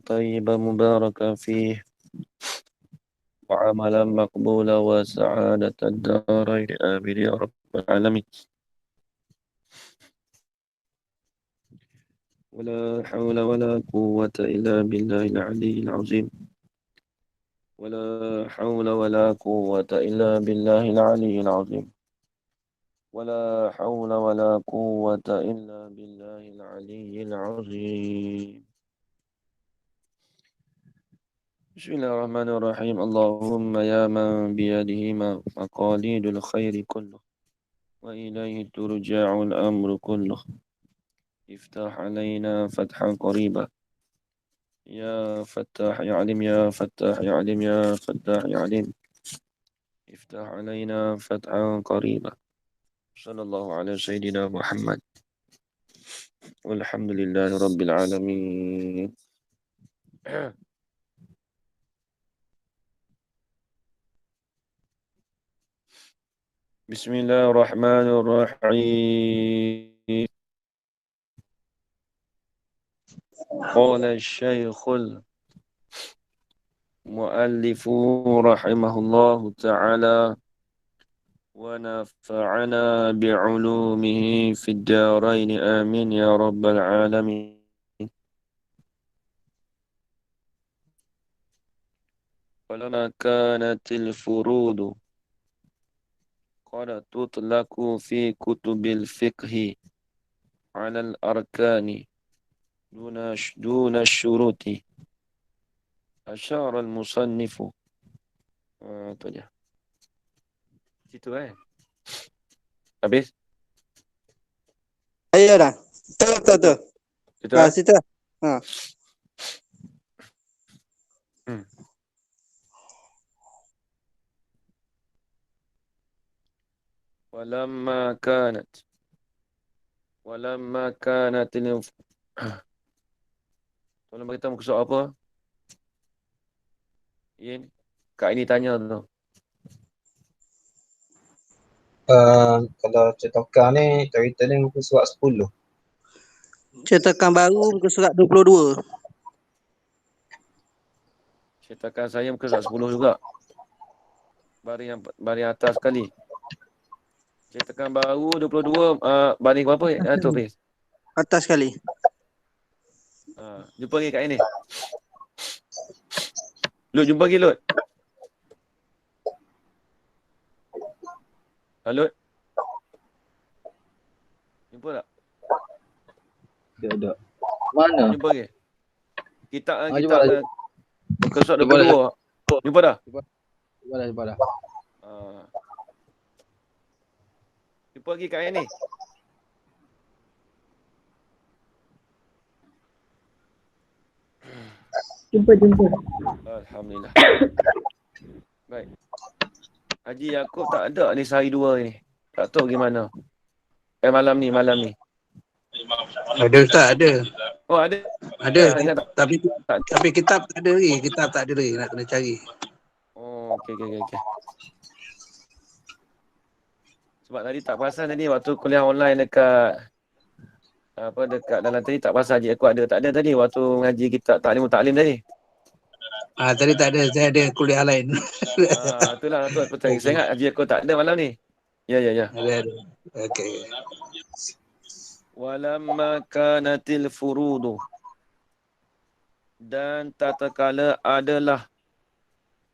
طيبا مباركا فيه وعملا مقبولا وسعادة الدارين آمين يا رب العالمين. ولا حول ولا قوة إلا بالله العلي العظيم. ولا حول ولا قوة إلا بالله العلي العظيم. ولا حول ولا قوة إلا بالله العلي العظيم. بسم الله الرحمن الرحيم. اللهم يا من بيده مقاليد الخير كله وإليه ترجع الأمر كله، افتح علينا فتحا قريبا يا فتاح يا عليم يا فتاح يا عليم يا فتاح يا عليم، افتح علينا فتحا قريبا. صلى الله على سيدنا محمد والحمد لله رب العالمين. بسم الله الرحمن الرحيم. قال الشيخ المؤلف رحمه الله تعالى ونفعنا بعلومه في الدارين آمين يا رب العالمين. ولما كانت الفروض قد تطلق في كتب الفقه على الأركان دون الشروط، أشار المصنف itu aja. Situ habis Iya dah. Betul. itu Nah, situ. Ha. hmm. Walamma kanat walamma kanat ini tolong beritahu muka soal apa? Ini Kak ini tanya tu. Kalau cetakan ni cerita ni muka surat 10. Cetakan baru muka surat 22. Cetakan saya muka surat 10 juga. Baris atas sekali. Cetakan baru 22 baris berapa tu Fiz? Atas sekali. Jumpa lagi kat ini. Lut jumpa lagi Lut. Halo. Jumpa tak? Ada. Mana? Jumpa lagi. Kita jumpa dah. muka surat 22. Jumpa dah? Jumpa dah. Jumpa lagi kat ini. Jumpa. Alhamdulillah. Baik. Haji Yaakob tak ada ni sehari dua ni. Tak tahu gimana. Malam ni. Ada Ustaz, ada. Oh ada. Ada. Ingat tak? Tapi kitab tak ada lagi. Kitab tak ada lagi. Nak kena cari. Oh, okey. Sebab tadi tak perasan tadi waktu kuliah online dekat dalam tadi tak perasan Haji Yaakob ada. Tak ada tadi waktu ngaji kitab taklim tadi. Tadi tak ada. Saya ada kuliah lain. Itulah tu aku cari. Saya ingat Haji Yaakob tak ada malam ni. Ya. Ada. Okey. Walamma kanatil furudu, dan tatkala adalah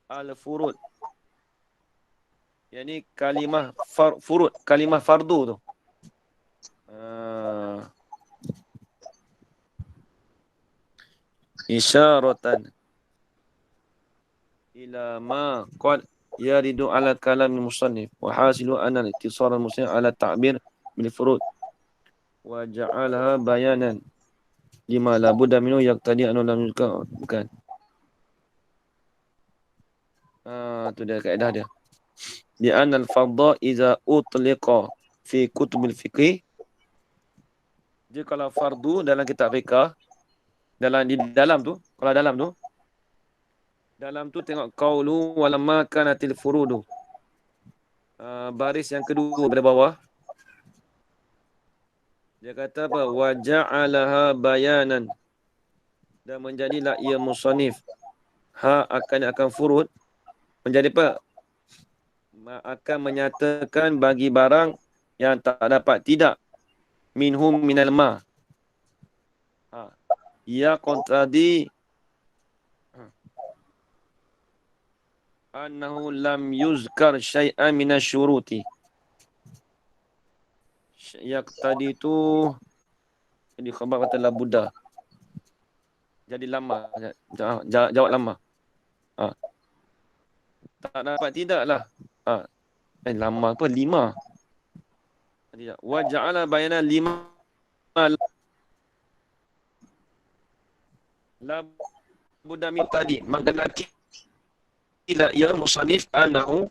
al-furud, yakni kalimah furud, kalimah fardu tu. Isyaratan ila ma qad yaridu ala kalam musannif wa hasilu anna al-iktisar al-muslim ala ta'bir bil furud wa ja'alaha bayanan lima la budda minhu yaqtadi anna lam yuzkar. Bukan. Tu dia kaedah dia. Di anna al-fardha iza utliqa fi kutubil fiqh, dia kalau fardu dalam kitab fiqh, dalam tu tengok qaulu walamma kanatil furudu, baris yang kedua pada bawah dia kata apa, wa ja'alaha bayanan, dan menjadilah ia musannif akan furud menjadi apa? Akan menyatakan bagi barang yang tak dapat tidak minhum minal ma. Ia kontradi annahu lam yuzkar syai'an minasyuruti. Yang tadi itu jadi khabar kata la Buddha. Jadi lama. Jawab lama. Tak dapat tidaklah. Lama apa? 5. Wa ja'ala bayana 5 la Buddha min tadi. Maka ila ya musannif annahu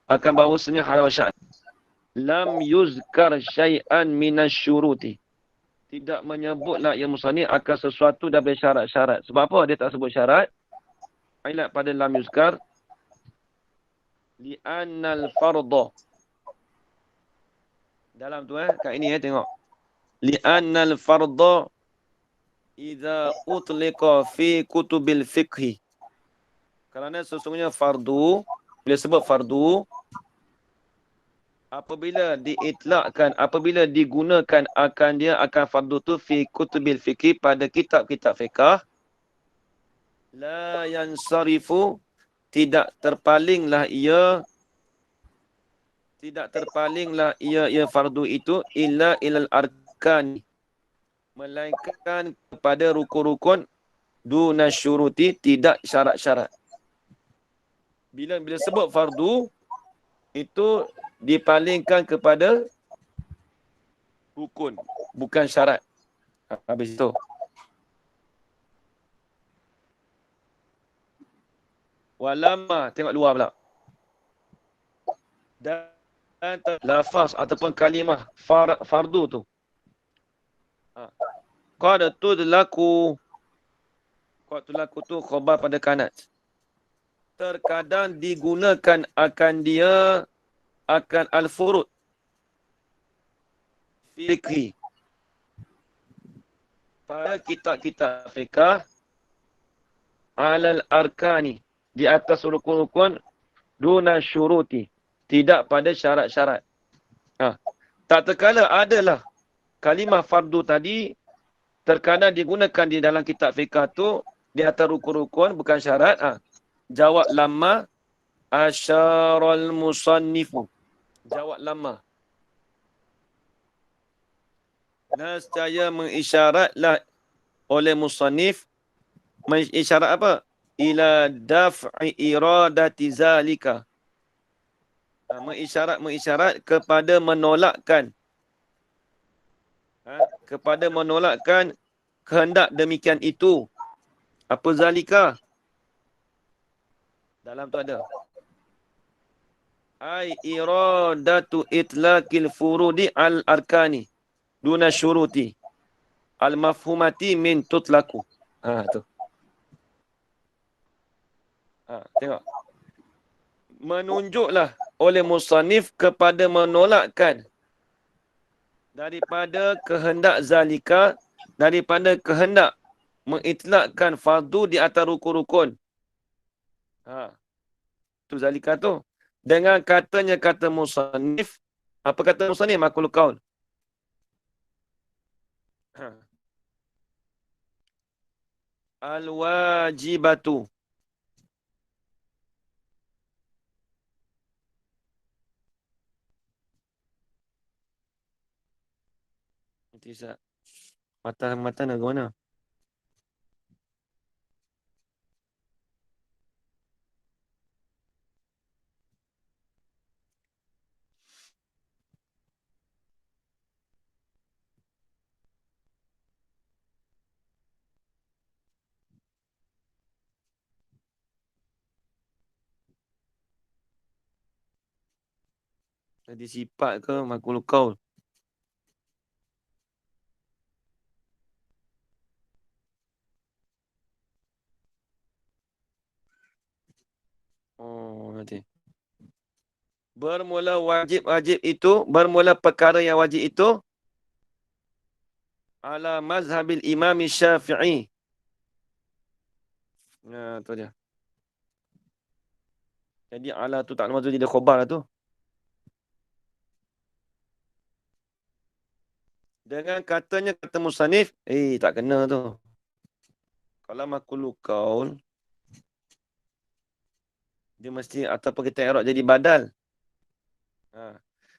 akan bahawasanya hal syarat. Lam yuzkar syai'an minasyuruti. Tidak menyebutlah ya musannif akan sesuatu daripada syarat-syarat. Sebab apa dia tak sebut syarat? Ilat pada lam yuzkar li'annal fardha. Dalam tu kat ini tengok. Li'annal fardha idza utliqa fi kutubil fiqhi. Kerana sesungguhnya fardu, bila sebut fardu, apabila diitlakkan, apabila digunakan akan dia akan fardu tu fi kutubil fiqhi pada kitab-kitab fiqh, la yansarifu, tidak terpalinglah ia fardu itu illa ilal arkani, melainkan kepada rukun-rukun duna syuruti, tidak syarat-syarat. Bila sebut fardu itu dipalingkan kepada rukun, bukan syarat. Habis itu. Walama, tengok luar pula. Dan lafaz ataupun kalimah fardu tu. Qad tudlaku tu khabar pada kanat. Terkadang digunakan akan dia akan al-furud fikhi pada kitab-kitab fiqh alal arkani, di atas rukun-rukun duna syuruti, tidak pada syarat-syarat. Tak terkala adalah kalimah fardu tadi terkadang digunakan di dalam kitab fiqh tu di atas rukun-rukun bukan syarat. Jawab lama asyaral musannifu. Jawab lama. Nescaya mengisyaratlah oleh musannif. Mengisyarat apa? Ila daf'i iradati zalika. Mengisyarat kepada menolakkan. Kepada menolakkan kehendak demikian itu. Apa zalika? Dalam tu ada. Ai iradatu itlaqil furudi al-arkani duna syuruti al-mafhumati min tutlaku. Tu. Tengok. Menunjuklah oleh musannif kepada menolakkan daripada kehendak zalika, daripada kehendak mengitlakkan fardu di atas rukun-rukun. Tu zalika tu. Dengan katanya kata musannif, apa kata musannif? Maqul qaul. Al-wajibatu. Tidak. Mata nak ke mana? Tadi sifat ke maqul qaul? Nanti. Bermula wajib itu, bermula perkara yang wajib itu ala mazhabil imam Syafi'i. Tu dia. Jadi ala tu tak masuk jadi khabar lah tu. Dengan katanya kata musannif, tak kena tu. Kalau maqulul qaul, dia mesti ataupun kita i'rab jadi badal.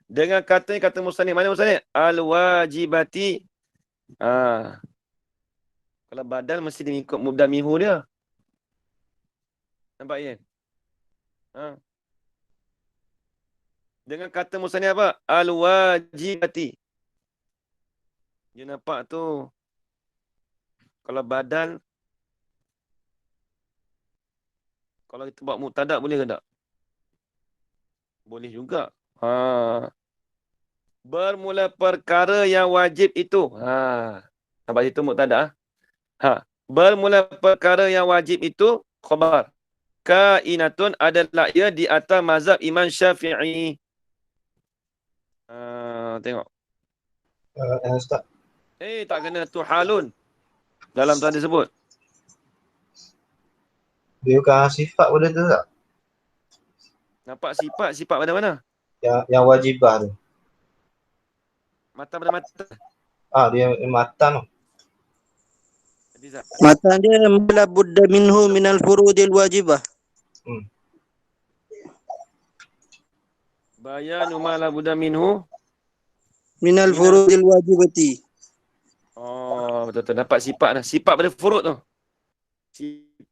Dengan katanya kata musannif, mana musannif? Al-wajibati. Kalau badal mesti dia ikut mubda mihu dia. Nampak ya? Dengan kata musannif apa? Al-wajibati. Dia nampak tu. Kalau badal, kalau kita buat mubtada boleh ke tak? Boleh juga. Bermula perkara yang wajib itu. Nampak situ mubtada. Bermula perkara yang wajib itu khabar. Kainatun adalah ia di atas mazhab Imam Syafi'i. Tengok. Ustaz. Tak kena tu halun. Dalam tu ada sebut. Dia bukan sifat benda tu tak? Nampak sifat pada mana? Yang wajibah tu. Mata pada mata. Dia matan tu. Matan dia la budda minhu minal furudil wajibah. Bayanu ma la budda minhu Minal furudil wajibati. Betul-betul. Dapat sifat dah. Sifat pada furud tu.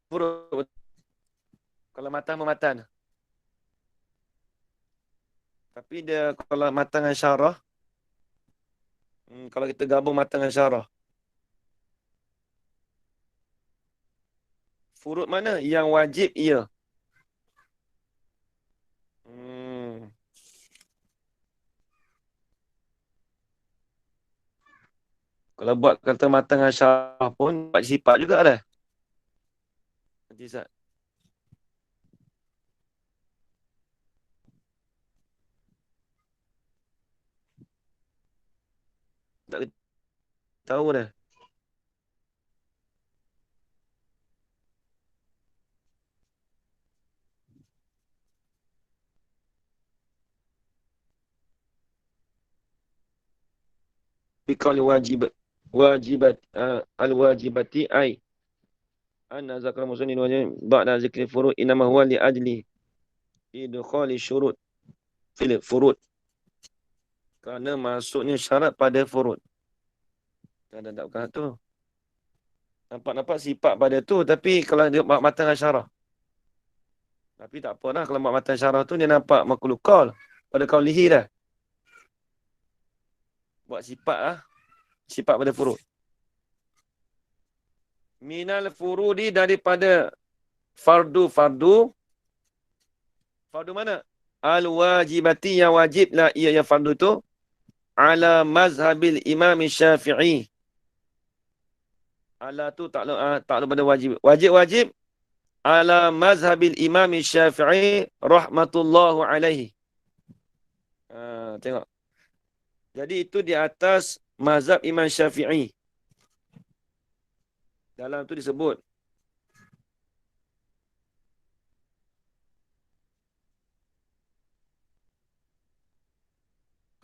Furud. Kalau matan mematan. Tapi dia kalau matan dengan syarah. Kalau kita gabung matan dengan syarah. Furud mana? Yang wajib ia. Kalau buat kata matan dengan syarah pun buat sifat juga dah. Nanti Ustaz. Tak tahu dah. Bikal wajibat al-wajibati ai anna zakar muslimin wajib ba'da zikri furud inama huwa li ajli idkhali syurut fil furud. Kerana masuknya syarat pada furud. Tak bukan tu. Nampak sifat pada tu tapi kalau dia buat matan dengan syarah. Tapi tak apa lah kalau buat matan syarah tu dia nampak maqulul qaul pada qaulihi dah. Buat sifat lah. Sifat pada furud. Minal furudi daripada fardu mana? Al-wajibati yang wajib lah ia yang fardu tu ala mazhabil Imam Syafi'i. Ala tu tak pada wajib. Wajib ala mazhabil Imam Syafi'i rahmatullahu alaihi. Tengok. Jadi itu di atas mazhab Imam Syafi'i. Dalam tu disebut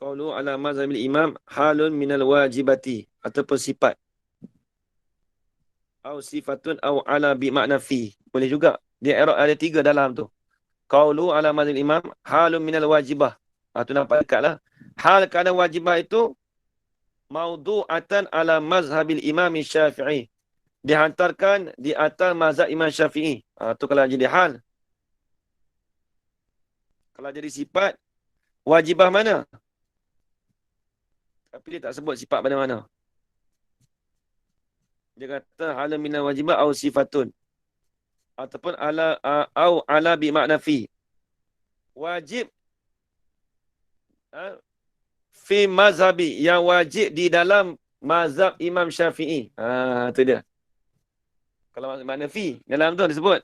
qaulu ala mazhabil imam halun minal wajibati ataupun sifat. Au sifatun au ala bi makna fi. Boleh juga. Dia i'rab ada 3 dalam tu. Qaulu ala mazhabil imam halun minal wajibah. Tu nampak dekatlah. Hal kerana wajibah itu maudu'atan ala mazhabil imam Syafi'i. Dihantarkan di atas mazhab Imam Syafi'i. Tu kalau jadi hal. Kalau jadi sifat, wajibah mana? Tapi dia tak sebut sifat pada mana. Dia kata hala minal wajibah au sifatun. Ataupun ala au ala bi makna fi. Wajib fi mazhabi, yang wajib di dalam mazhab Imam Syafi'i. Tu dia. Kalau makna fi, dalam tu disebut.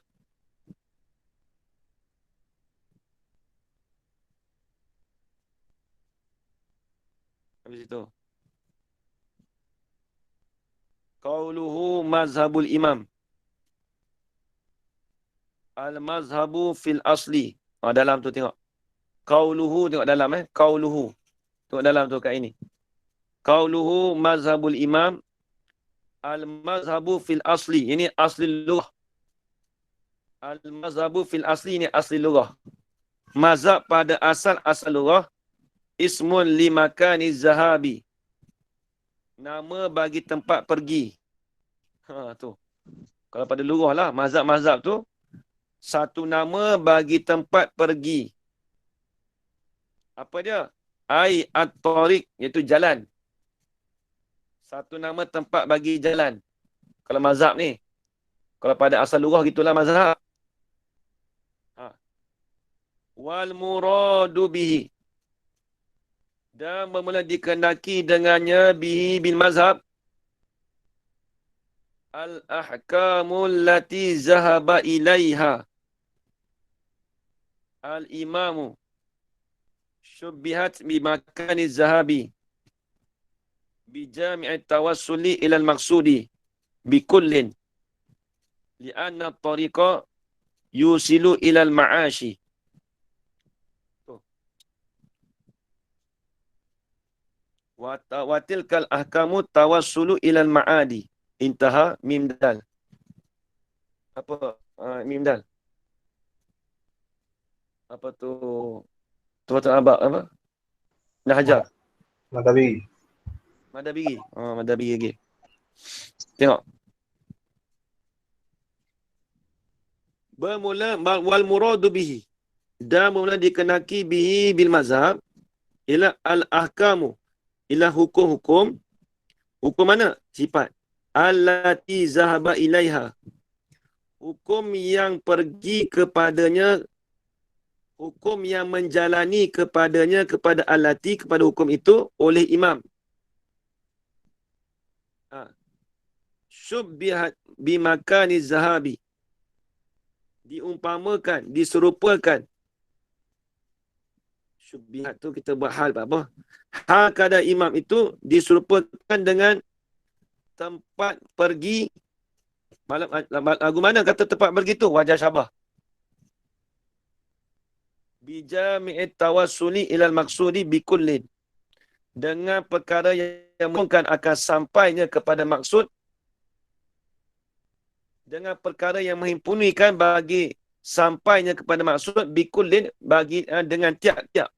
Habis itu. Qauluhu mazhabul imam. Al-mazhabu fil asli. Dalam tu tengok. Qauluhu, tengok dalam Qauluhu. Tengok dalam tu kat ini. Qauluhu mazhabul imam. Al-mazhabu fil asli. Ini asli lughah. Al-mazhabu fil asli, ini asli lughah. Mazhab pada asal lughah. Ismun limakani zahabi. Nama bagi tempat pergi. Tu. Kalau pada lughah lah, mazhab-mazhab tu satu nama bagi tempat pergi. Apa dia? Ai at-tariq, iaitu jalan. Satu nama tempat bagi jalan. Kalau mazhab ni. Kalau pada asal lughah gitulah mazhab. Wal muradu bihi. Dan bermula dikehendaki dengannya bihi bil mazhab. Al-ahkamul lati zahaba ilaiha. Al-imamu. Syubbihat bimakani zahabi. Bijami'i tawassuli ilal maksudi. Bikullin. Lianna tariqa yusilu ilal ma'ashi. Watilkal ahkamu tawassulu ilal ma'adi. Intaha mim dal. Apa? Mim dal. Apa tu? Tuan abak apa? Nahajar. Madawi. Madabiri. Madabiri lagi. Tengok. Bermula wal muradu bihi. Dan bermula dikenaki bihi bil mazhab ila al ahkamu. Ila hukum-hukum. Hukum mana? Sifat. Allati zahaba ilaiha. Hukum yang pergi kepadanya. Hukum yang menjalani kepadanya, kepada allati, kepada hukum itu oleh imam. Syubbihat bimakani zahabi. Diumpamakan, diserupakan. Syubbihat tu kita buat hal apa? Hal keadaan imam itu diserupakan dengan tempat pergi. Lagu mana kata tempat pergi tu? Wajah Syabah. Bijami'it tawassuli ilal maksudi bikullin. Dengan perkara yang mungkin akan sampainya kepada maksud. Dengan perkara yang menghimpunkan bagi sampainya kepada maksud bikullin, bagi dengan tiap-tiap.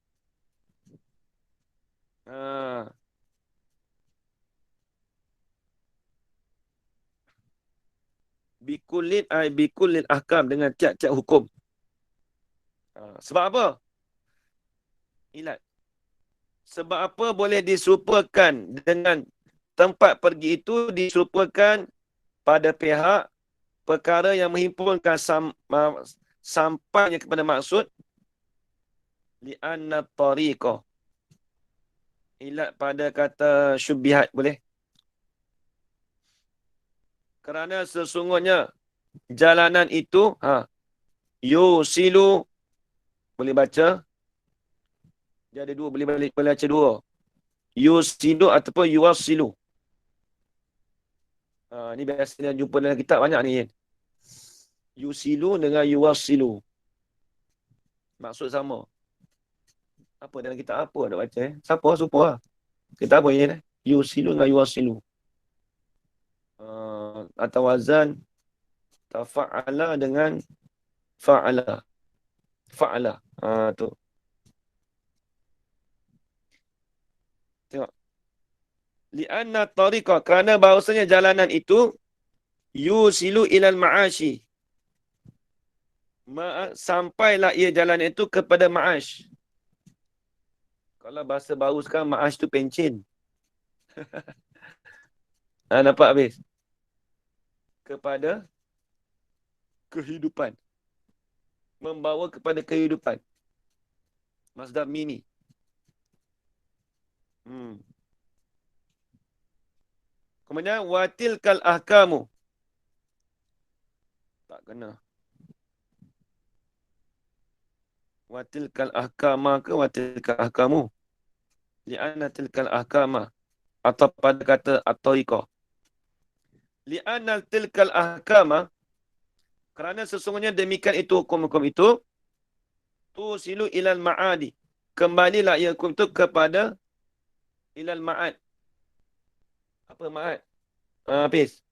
Bikullin ahkam, dengan tiap-tiap hukum. Sebab apa? Ilat. Sebab apa boleh diserupakan dengan tempat pergi itu, diserupakan pada pihak perkara yang menghimpunkan sampainya kepada maksud. Li'anna tariqah. Ilat pada kata syubbihat boleh. Kerana sesungguhnya jalanan itu yusilu, boleh baca. Dia ada dua, boleh baca dua. Yusilu ataupun yuwasilu. Ni biasanya jumpa dalam kitab banyak ni. Yusilu dengan yuwasilu. Maksud sama. Apa dalam kitab apa ada baca Siapa supa? Kitab apa ni? Yusilu dengan yuwasilu. Atau wazan tafa'ala dengan fa'ala. Fa'ala. Tu. Tengok. Li'anna tariqah, kerana bahawasanya jalanan itu yusilu ilal ma'ashi. Sampailah ia jalan itu kepada ma'ash. Kalau bahasa baru sekarang, ma'ash tu pencen. Nampak habis? Kepada kehidupan. Membawa kepada kehidupan. Masdar mini. Kemudian watilkal ahkamu. Tak kena. Watilkal ahkama ke watilkal ahkamu? Li'anna tilkal ahkama. Atau pada kata at-tariqah. Li'anna tilkal ahkama. Kerana sesungguhnya demikian itu hukum-hukum itu, tusilu ilal ma'adi. Kembalilah ia hukum itu kepada ilal ma'ad. Apa ma'ad? Hafiz.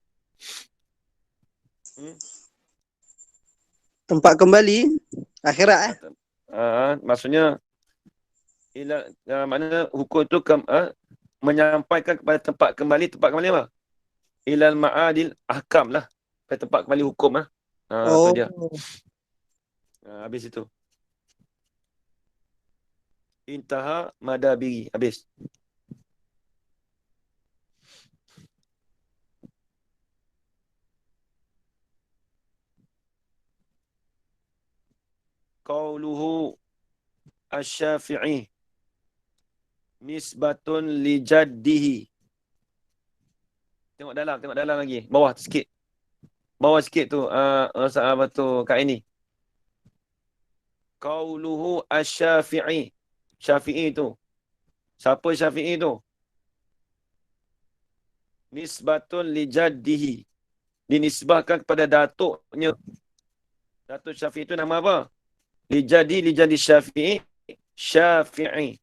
Tempat kembali akhirat Maksudnya maknanya hukum itu menyampaikan kepada tempat kembali apa? Ilal ma'adil ahkam lah. Pada tempat kembali hukum lah. Itu dia. Habis itu. Intaha madabiri. Habis. Qauluhu asy-Syafi'i nisbatun li jaddihi. Tengok dalam lagi. Bawah sikit. Bawah sikit tu. Apa tu kat ini. Qauluhu asy-Syafi'i. Syafi'i tu. Siapa Syafi'i tu? Nisbatun li jaddihi. Dinisbahkan kepada datuknya. Datuk Syafi'i tu nama apa? Li jadi Syafi'i. Syafi'i.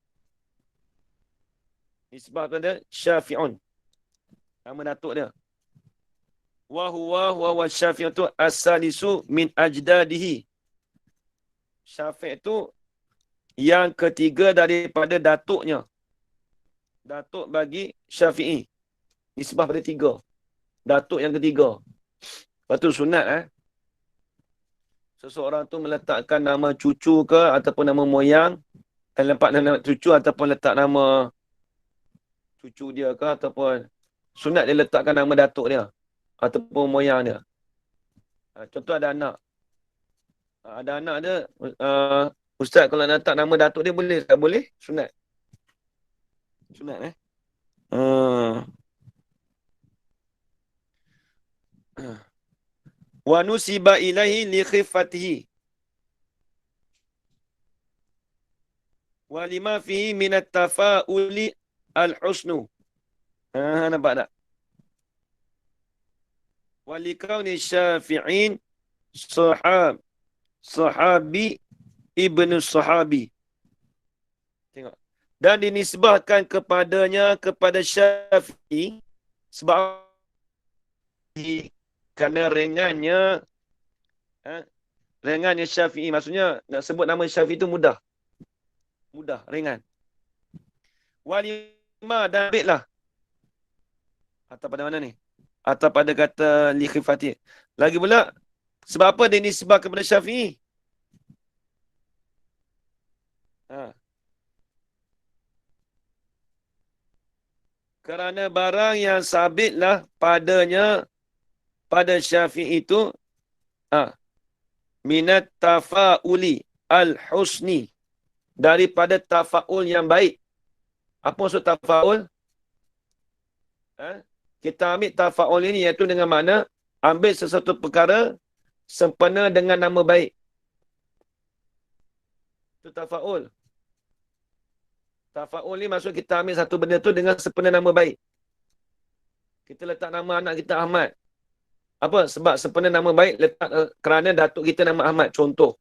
Nisbah kepada Syafi'un. Nama datuk dia. Wa huwa Syafi'i tu as-salisu min ajdadihi. Syafi' tu yang ketiga daripada datuknya. Datuk bagi Syafi'i. Nisbah pada 3. Datuk yang ketiga. Lepas tu sunat seseorang tu meletakkan nama cucu ke ataupun nama moyang. Letak nama cucu ataupun letak nama cucu dia ke ataupun sunat dia letakkan nama datuk dia ataupun moyang dia. Contoh ada anak. Ada anak dia, ustaz kalau nak letak nama datuk dia boleh tak boleh? Sunat. Sunat wa nusiba ilaihi li khifatihi wa lima fihi min at-tafa'uli al-husnu. Nampak tak? Wa likauni Syafi'in sahabi ibnu sahabi. Tengok. Dan dinisbahkan kepadanya kepada Syafi'i sebab kerana ringannya Syafi'i. Maksudnya nak sebut nama Syafi'i itu mudah, ringan. Walima dan ambillah. Atau pada mana ni? Atau pada kata li khifati. Lagi pula, sebab apa dia nisbah kepada Syafi'i? Kerana barang yang sabitlah padanya pada Syafi'i itu minat tafa'uli al-husni, daripada tafa'ul yang baik. Apa maksud tafa'ul? Kita ambil tafa'ul ini iaitu dengan makna ambil sesuatu perkara sempena dengan nama baik. Itu tafa'ul. Tafa'ul ni maksud kita ambil satu benda tu dengan sempena nama baik. Kita letak nama anak kita Ahmad. Apa? Sebab sempena nama baik letak kerana datuk kita nama Ahmad. Contoh.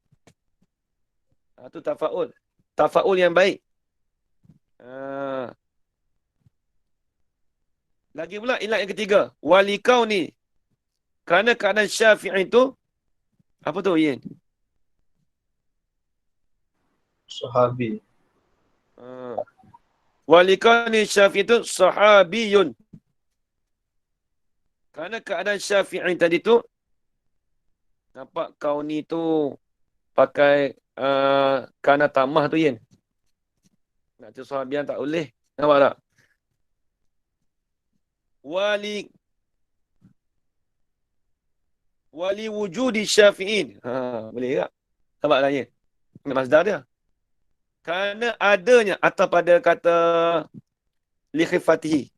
Itu tafa'ul. Tafa'ul yang baik. Lagi pula ilat yang ketiga. Walikau ni. Kerana keadaan Syafi'i itu. Apa tu Yin? Sahabi. Walikau ni Syafi'i itu sahabiyun. Kerana keadaan Syafi'i tadi tu. Nampak kau ni tu. Pakai kana tamah tu Yin. Nak tu sahabian tak boleh. Nampak tak? Wali wujudi Syafi'in. Boleh tak? Nampak tak Yin? Ini masdar dia. Kerana adanya atau pada kata li khifatihi.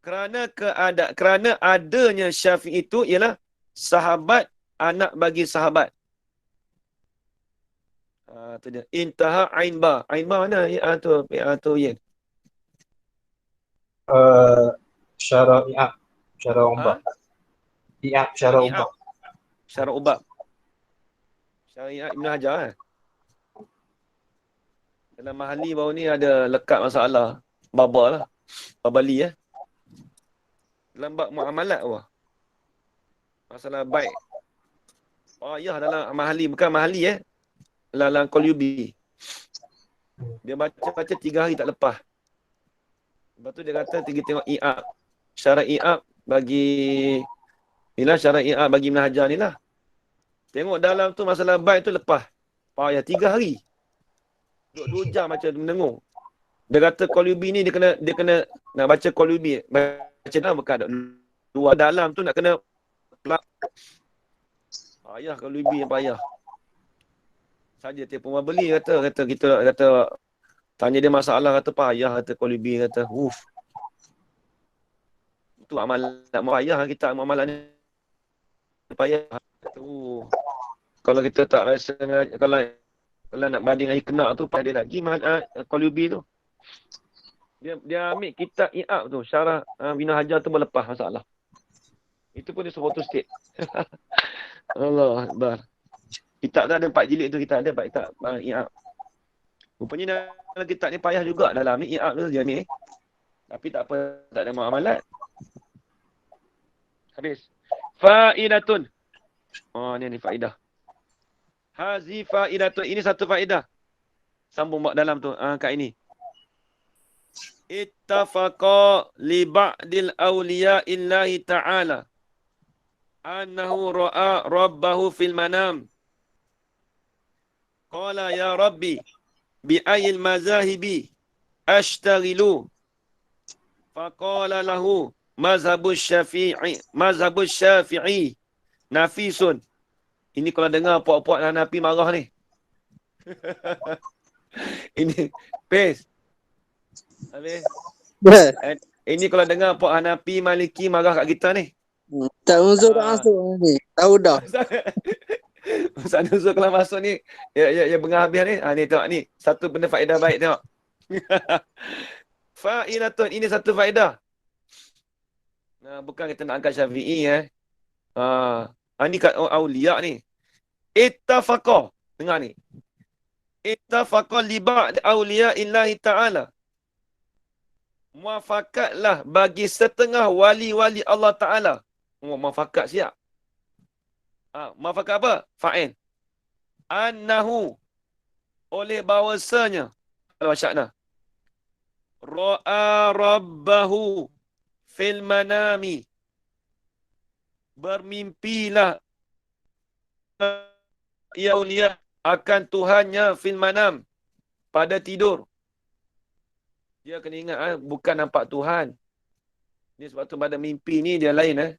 Kerana adanya Syafi'i itu ialah sahabat anak bagi sahabat. Itu dia. Intaha ainba. Ainba mana? Tu Yin. Syara i'ab. Syara umbah. I'ab, syara umbah. Syarah ubat. Syariat Ibn Hajar kan. Dalam Mahali baru ni ada lekat masalah. Baba lah. Babali Dalam bab muamalat apa? Masalah baik. Payah dalam Mahali. Bukan Mahali dalam Qalyubi. Dia baca-baca 3 hari tak lepas. Lepas tu dia kata tengok i'ab. Syarat i'ab bagi syarat i'ab bagi Ibn Hajar ni lah. Tengok dalam tu masalah baik tu lepas. Payah 3 hari. Duduk 2 jam macam mendengar. Dia kata Qalyubi ni dia kena nak baca Qalyubi. Baca dalam bukan ada luar dalam tu nak kena plak. Payah Qalyubi yang payah. Saja telefon beli kata tanya dia masalah kata payah kata Qalyubi kata tu amalan payah kita amalan ni payah tu. Kalau kita tak rasa kalau nak banding hari kena tu pada lagi Qalyubi tu. Dia ambil kitab i'ab tu, syarah Ibn Hajar tu berlepas masalah. Itu pun dia suruh sikit. Allah Akbar. Kitab tu ada 4 jilid tu, kita ada 4 kitab i'ab. Rupanya dalam kitab ni payah juga dalam ni i'ab tu dia ni. Tapi tak apa, tak ada muamalat. Habis. Faidatun. Oh ni faedah. Hazi faidatun. Ini satu faedah. Sambung bab dalam tu kat ini. Ittafaqa li ba'dil awliya illahi ta'ala annahu ra'a rabbahu fil manam. Qala ya rabbi bi ayil mazahibi ashtaghilu. Faqala lahu mazhabus syafi'i nafisun. Ini kalau dengar puak-puak Hanafi marah ni. Ini pes. Habis. Ini kalau dengar puak Hanafi Maliki marah kat kita ni. Tak unsur tak masuk ni. Tahu dah. Ustaz Nuzul kalau masuk ni ya bengah habis ni. Ni tengok ni. Satu benda faedah baik tengok. Fa'ilatun, ini satu faedah. Bukan kita nak angkat Syafi'i ni kat awliya ni. Ittafaqa. Dengar ni. Ittafaqa li ba'd awliya illahi ta'ala. Muafakatlah bagi setengah wali-wali Allah Ta'ala. Muafakat siap. Muafakat apa? Fa'il. Annahu. Oleh bahawasanya. Al-Wasyakna. Ra'a rabbahu fil manami. Bermimpilah ya ulia akan Tuhannya fil manam. Pada tidur. Dia kena ingat bukan nampak Tuhan. Ni sebab tu pada mimpi ni dia lain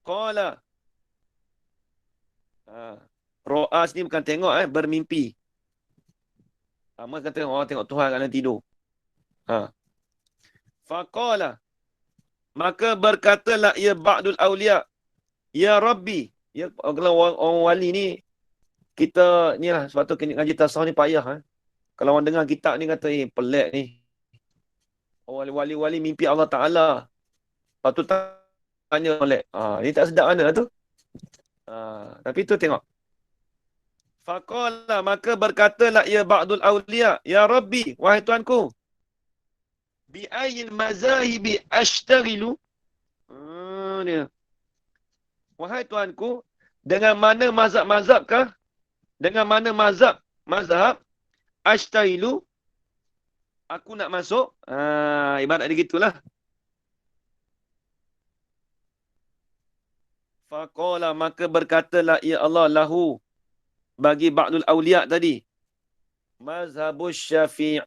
Qala. Ro'as ni bukan tengok bermimpi. Sama kan tengok Tuhan kat dalam tidur. Faqala. Maka berkatalah ia ba'dul awliya. Ya Rabbi. Ya, kalau orang wali ni kita ni lah sebab tu ngaji tasawuf ni payah Kalau orang dengar kitab ni kata pelik ni. Wali-wali mimpi Allah Ta'ala. Lepas tu tanya pelik. Ni tak sedap mana tu. Tapi tu tengok. Faqala, maka berkatalah ia ba'dul awliya. Ya Rabbi, wahai Tuanku. Bi ayil mazahibi ashtaghilu. Dia. Wahai Tuanku, dengan mana mazhab-mazhabkah? Dengan mana mazhab ashtaghilu, aku nak masuk. Ibarat dia gitulah. Faqala, maka berkatalah ya Allah lahu bagi ba'dul awliya tadi. Mazhabus syafi'i.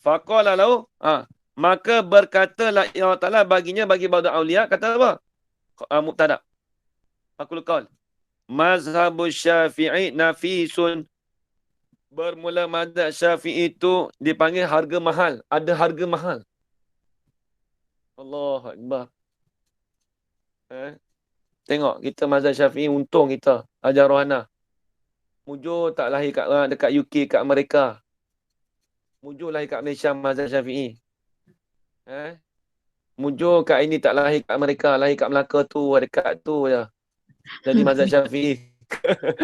Faqala lahu. Maka berkatalah ya Allah Ta'ala baginya bagi ba'dul awliya. Kata apa? Mubtada. Aqul qaul. Mazhabus syafi'i nafisun. Bermula mazhab Syafi'i itu dipanggil harga mahal. Ada harga mahal. Allahu Akbar. Tengok, kita mazhab Syafi'i untung kita. Ajar rohana. Mujur tak lahir dekat UK, kat Amerika. Mujur lahir kat Malaysia mazhab Syafi'i. Mujur kat ini tak lahir kat Amerika, lahir kat Melaka tu, dekat tu je. Jadi mazhab Syafi'i.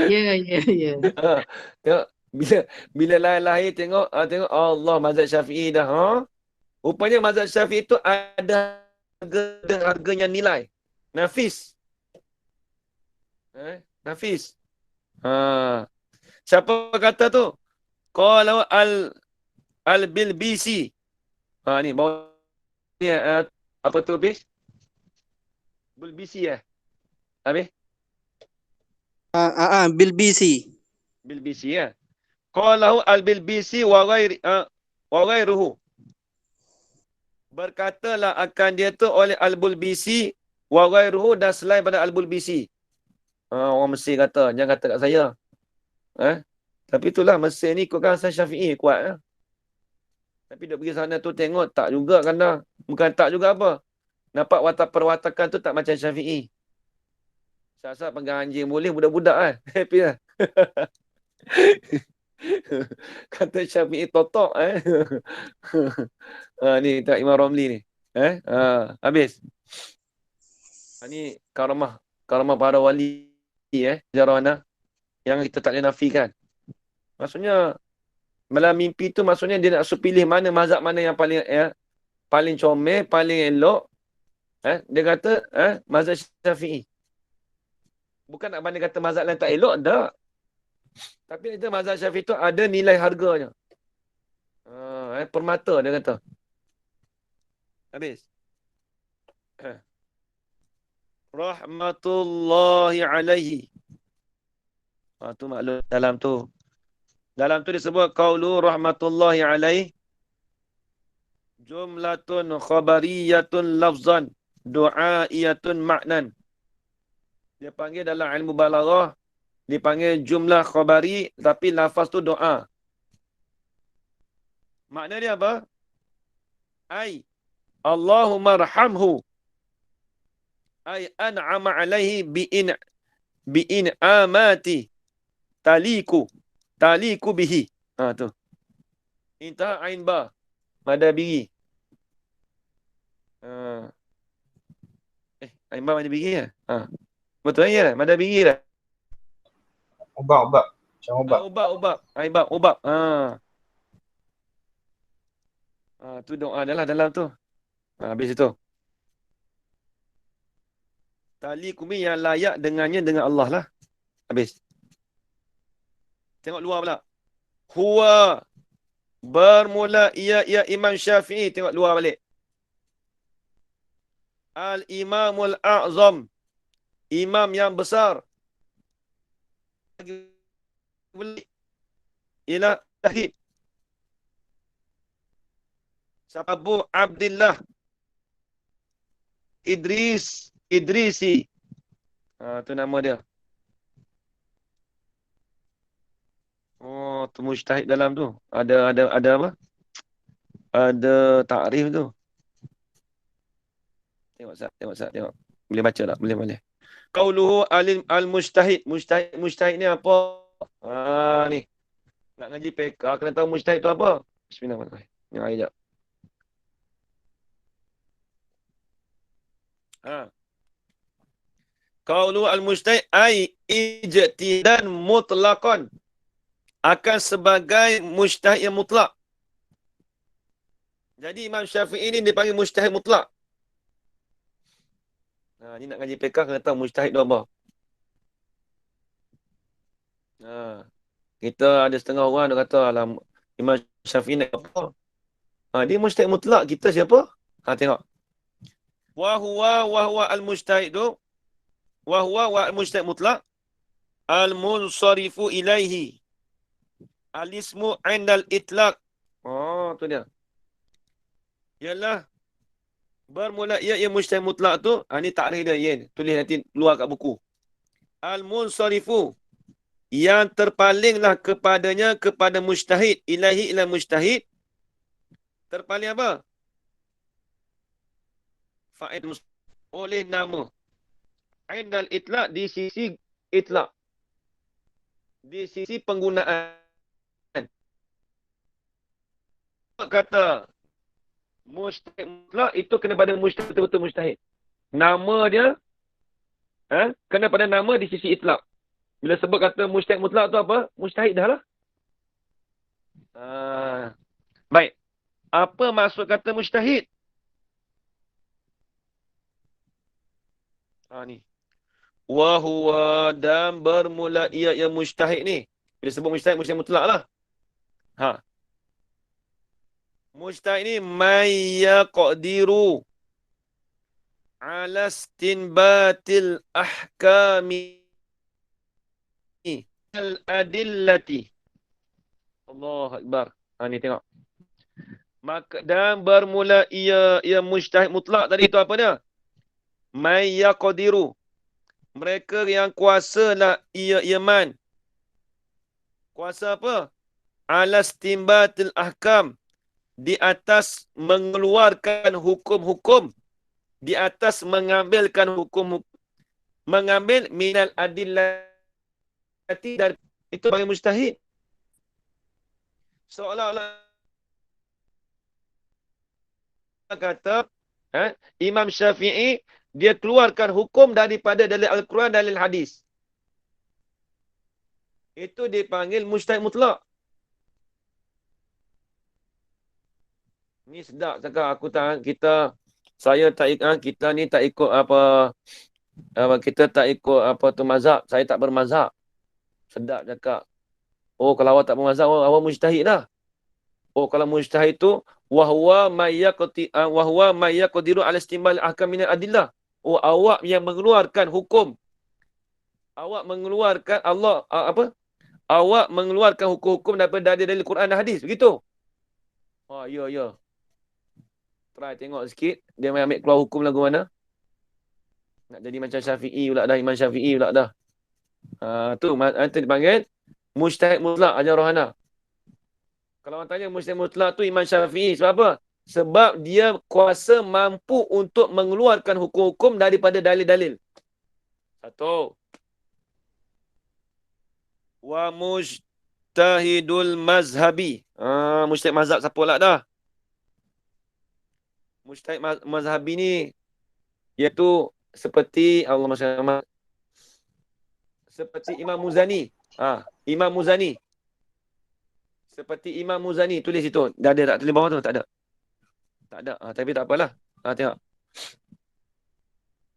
Ya, ya, ya. Tengok bila lahir tengok Allah mazhab Syafi'i dah. Rupanya mazhab Syafi'i tu ada harganya nilai. Nafis. Nafis. Siapa kata tu? Qala al-Bilbisi. Ni bawah ni apa tu bis? Bilbisi Habis? Bilbisi. Bilbisi Qalahu al-Bilbisi wa ghairuhu. Berkatalah akan dia tu oleh al-Bilbisi wa ghairuhu dan selain pada al-Bilbisi. Orang Mesir kata, jangan kata kat saya. Tapi itulah Mesir ni ikutkan asal Syafi'i kuat. Tapi duk pergi sana tu tengok tak juga kan dah. Bukan tak juga apa. Nampak perwatakan tu tak macam Syafi'i. Asal pegang anjing boleh budak-budak kan. Happy lah. Kata Syafi'i totok ni tak Imam Romli ni. Habis. Ni karamah para wali jarana yang kita tak boleh nafikan. Maksudnya malam mimpi tu maksudnya dia nak pilih mana mazhab mana yang paling comel, paling elok. Dia kata mazhab Syafi'i. Bukan nak banding kata mazhab lain tak elok, tak. Tapi itu mazhab Syafi'i tu ada nilai harganya. Permata dia kata. Habis. Rahmatullahi alaihi. Tu maklum dalam tu. Dalam tu disebut qaulu rahmatullahi alaihi jumlatun khabariyatun lafzan du'aiyatun ma'nan. Dia panggil dalam ilmu balaghah dipanggil jumlah khabari tapi lafaz tu doa. Makna dia apa? Ai Allahumma arhamhu. Ai an'ama alaihi bi'in amati taliku bihi. Tu. Intah ain ba. Mada biri. Ain ba mada biri ya? Betul ya? Mada biri dah. Ubat. Macam ubat. Ubat. Ain ba ubat. Tu doa dah lah dalam tu. Habis itu. Taliku bihi yang layak dengannya dengan Allah lah. Habis. Tengok luar pula. Huwa bermula ia Imam Syafi'i. Tengok luar balik. Al-Imamul A'zam. Imam yang besar. Ila tahid. Abu Abdullah Idrisi. Tu nama dia. Tu mujtahid dalam tu. Ada apa? Ada takrif tu. Tengok. Boleh baca tak? Boleh. Qauluhu al-mujtahid. Mujtahid ni apa? Ni. Nak ngaji PK kena tahu mujtahid tu apa? Bismillahirrahmanirrahim. Ni ayat jap. Qauluhu al-mujtahid ai ijtihadan mutlaqan. Akan sebagai mujtahid yang mutlak. Jadi Imam Syafi'i ni dipanggil mujtahid mutlak. Ni nak ngaji PK kena tahu mujtahid tu apa. Kita ada setengah orang dia kata Imam Syafi'i ni apa? Dia mujtahid mutlak. Kita siapa? Tengok. Wa huwa al-mujtahid tu. Wa huwa al-mujtahid mutlak. Al-munsarifu ilaihi. Al-ismu indal itlaq. Tu dia. Yalah. Bermula ia mujtahid mutlak tu. Ni takrif dia. Tulis nanti luar kat buku. Al-munsarifu. Yang terpalinglah kepadanya kepada mujtahid. Ilahi ila mujtahid. Terpaling apa? Fa'id oleh nama. Indal itlaq di sisi itlaq. Di sisi penggunaan. kata mujtahid mutlak itu kena pada mujtahid betul-betul mujtahid. Nama dia kena pada nama di sisi itlak. Bila sebut kata mujtahid mutlak tu apa? Mujtahid dah lah. Baik. Apa maksud kata mujtahid? Ni. Wa huwa, dan bermula ia mujtahid ni. Bila sebut mujtahid mutlak lah. Mujtahid ni may yaqdiru ala istinbatil ahkami al-adillati. Allahu akbar. Ni tengok. Maka dan bermula ia mujtahid mutlak tadi itu apa dia? May yaqdiru. Mereka yang kuasa lah man. Kuasa apa? Ala istinbatil ahkam. Di atas mengeluarkan hukum-hukum. Di atas mengambilkan hukum. Mengambil minal adillati. Dan itu bagi mujtahid. Seolah-olah kata Imam Syafi'i dia keluarkan hukum daripada dalil Al-Quran dan dalil hadis. Itu dipanggil mujtahid mutlak. Ni sedap cakap aku tak kita ni tak ikut apa kita tak ikut apa tu mazhab. Saya tak bermazhab. Sedap cakap. Oh, kalau awak tak bermazhab, awak mujtahid dah. Oh, kalau mujtahid tu wahwa may yaqdiru ala istinbal ahkam min adillah. Oh, awak yang mengeluarkan hukum. Awak mengeluarkan Awak mengeluarkan hukum-hukum daripada dalil Quran dan hadis. Begitu? Ya. Try tengok sikit. Dia main ambil keluar hukum lagu mana? Nak jadi macam Syafi'i pula dah. Imam Syafi'i pula dah. Tu dipanggil mujtahid mutlak. Ajar Rohana. Kalau orang tanya mujtahid mutlak tu Imam Syafi'i. Sebab apa? Sebab dia kuasa mampu untuk mengeluarkan hukum-hukum daripada dalil-dalil. Satu. Wa mujtahidul mazhabi. Mujtahid mazhab siapa pula dah? Mujtahid mazhabi ni iaitu seperti seperti Imam Muzani. Imam Muzani. Seperti Imam Muzani. Tulis situ. Dah ada tak tulis bawah tu? Tak ada. Tak ada. Tapi tak apalah. Tengok.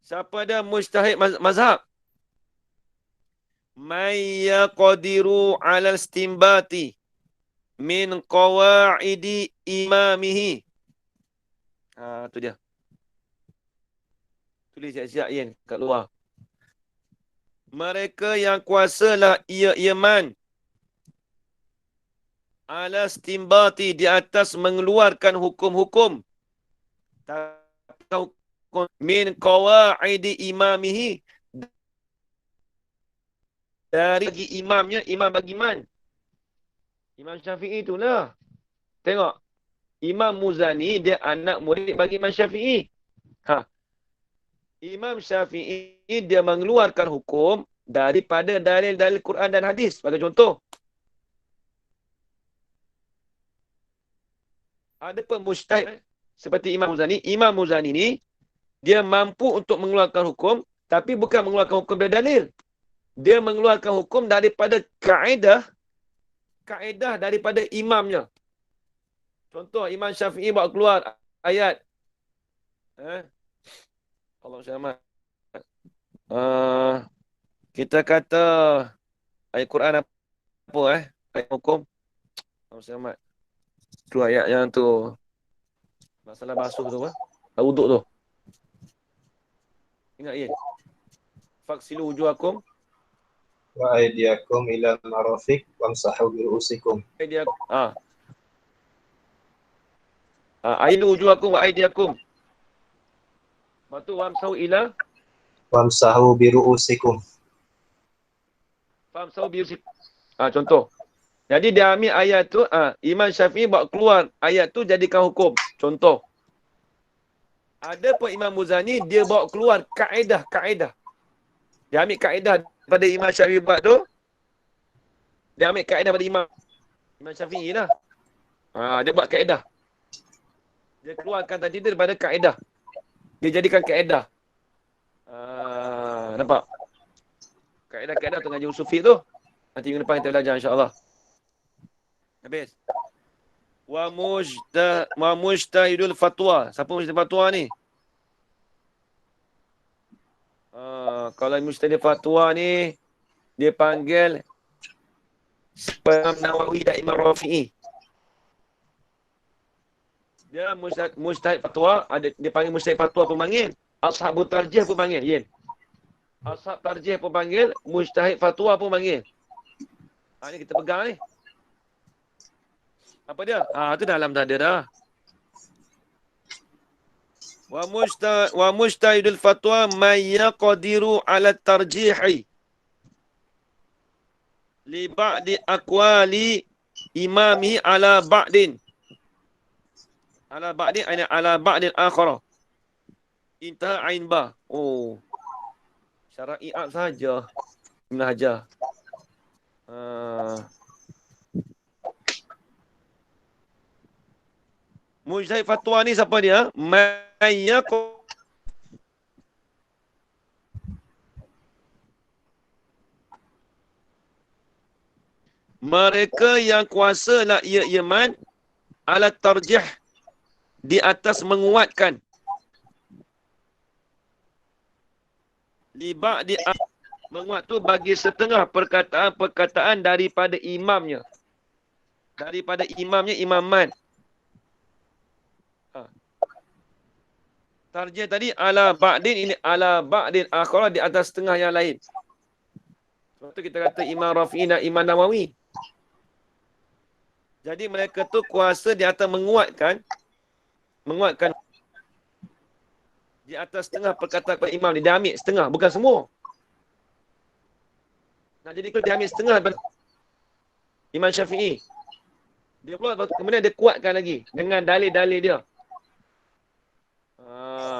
Siapa ada mujtahid mazhab? May yaqdiru ala istinbati min qawaidi imamihi. Tu dia. Tulis siap-siap Ian kat luar. Mereka yang kuasalah man. Ala istinbati, di atas mengeluarkan hukum-hukum. Min qawaidi imamihi. Dari bagi imamnya, imam bagi man. Imam Syafi'i itulah. Tengok. Imam Muzani, dia anak murid bagi Imam Syafi'i. Imam Syafi'i, dia mengeluarkan hukum daripada dalil-dalil Quran dan hadis. Sebagai contoh. Ada pun mujtahid seperti Imam Muzani. Imam Muzani ni, dia mampu untuk mengeluarkan hukum, tapi bukan mengeluarkan hukum dari dalil. Dia mengeluarkan hukum daripada kaedah daripada imamnya. Contoh, Imam Syafi'i bawa keluar ayat. Allah selamat. Kita kata ayat Quran apa ayat hukum. Allah selamat. Tu ayat yang tu. Masalah basuh tu apa? Wuduk tu. Ingat ya? Faksilu wujuhakum wa aydiyakum ila marafiq wamsahu bi ru'usikum. Aidu wujuhakum wa aydiyakum. Matu wamsahu ila wamsahu bi ru'usikum. Wamsahu bi ru'usikum. Contoh. Jadi dia ambil ayat tu, Imam Syafi'i bawa keluar ayat tu jadikan hukum. Contoh. Ada pun Imam Muzani, dia bawa keluar kaedah. Dia ambil kaedah pada Imam Syafi'i buat tu. Dia ambil kaedah pada Imam Syafi'i lah. Dia buat kaedah. Dia keluarkan tadi dia daripada kaedah. Dia jadikan kaedah. Nampak? Kaedah-kaedah tu ngaji usul fiqh tu. Nanti minggu depan kita belajar insya-Allah. Habis. Wa mujtahidul fatwa. Siapa mujtahid fatwa ni? Kalau mujtahid fatwa ni dia panggil Imam Nawawi dan Imam Rafi'i. Dia mujtahid fatwa, dia panggil mujtahid fatwa pun panggil. Ashabut tarjih pun panggil, Yin. Ashab tarjih pun panggil, mujtahid fatwa pun panggil. Ni kita pegang ni. Apa dia? Tu dalam tadi dah. Wa mujtahidul fatwa may yaqdiru ala tarjihi li ba'di aqwali imami ala ba'din. Ala ba'din ala ba'din akhara. Intaha ain ba. Syara'iat saja. Ibn Hajar. Mujtahid fatwa ni siapa dia? Mereka yang kuasa lah ia iman ala tarjih, di atas menguatkan. Libak di menguat tu bagi setengah perkataan daripada imamnya. Daripada imamnya, imaman. Tarjih tadi ala ba'din, ini ala ba'din akhara, di atas setengah yang lain. Sebab tu kita kata Imam Rafi'i dan Imam Nawawi. Jadi mereka tu kuasa di atas menguatkan di atas setengah perkataan imam ni. Dia ambil setengah, bukan semua. Nah, jadi kalau dia ambil setengah Imam Syafi'i, dia pula kemudian dia kuatkan lagi dengan dalil-dalil dia.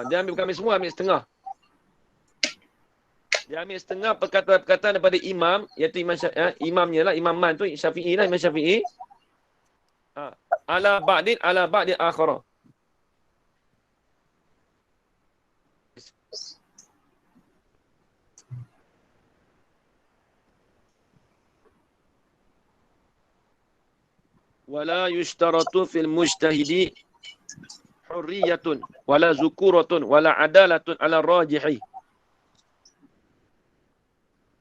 Dia ambil bukan ambil semua, ambil setengah. Dia ambil setengah perkataan daripada imam, iaitu imamnya lah, imaman tu Syafi'i lah, Imam Syafi'i. Ala ba'din akhara. Wala yushtaratu fil mujtahidi hurriyatun wala zukuratun wala adalatun ala rajihi.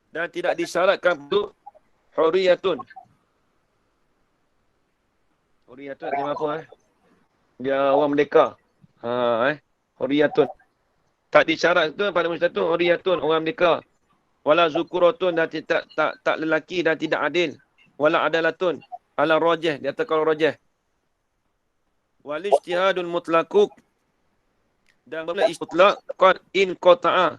Dan tidak disyaratkan untuk hurriyatun. Hurriyatun artinya apa? Dia orang merdeka. Hurriyatun. Tak disyarat tu pada mujtahid tu hurriyatun, orang merdeka. Wala zukuratun, dan tak lelaki dan tidak adil. Wala adalatun ala rajih, di atas kalau rajih. Wal ijtihadul mutlaquk, dan bila mutlaq qad in qata'a.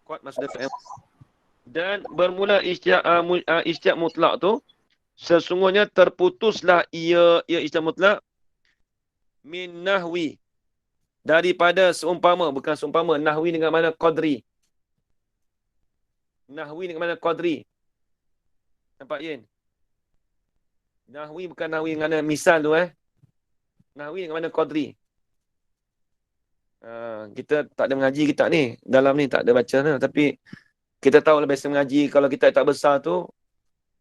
Qad maksud fa'il. Dan bermula ijtihad mutlak tu, sesungguhnya terputuslah ia ijtihad mutlak min nahwi, daripada seumpama, bukan seumpama, nahwi dengan mana qadri. Nahwi dengan mana qadri. Nampak Yin? Nahwi bukan nahwi dengan mana misal tu Nahwi dengan mana qadri. Kita tak ada mengaji kitab ni. Dalam ni tak ada baca lah. Tapi kita tahu lah biasa mengaji, kalau kita tak besar tu,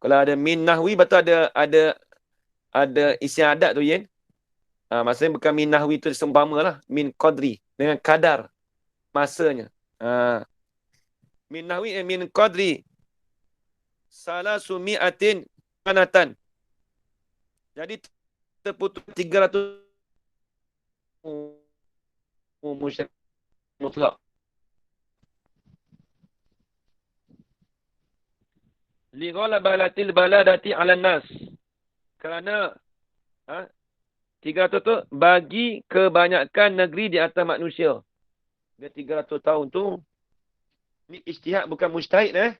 kalau ada min nahwi, betul ada isi adat tu Yin. Maksudnya bukan min nahwi tu seumpama lah. Min qadri, dengan kadar masanya. Min nahwi min qadri salasumi'atin kanatan. Jadi terputus 300 mutlak. Li ghalabalatil baladati 'alan nas. Kerana 300 tu bagi kebanyakan negeri di atas manusia. Dia 300 tahun tu ni ijtihad, bukan mujtahid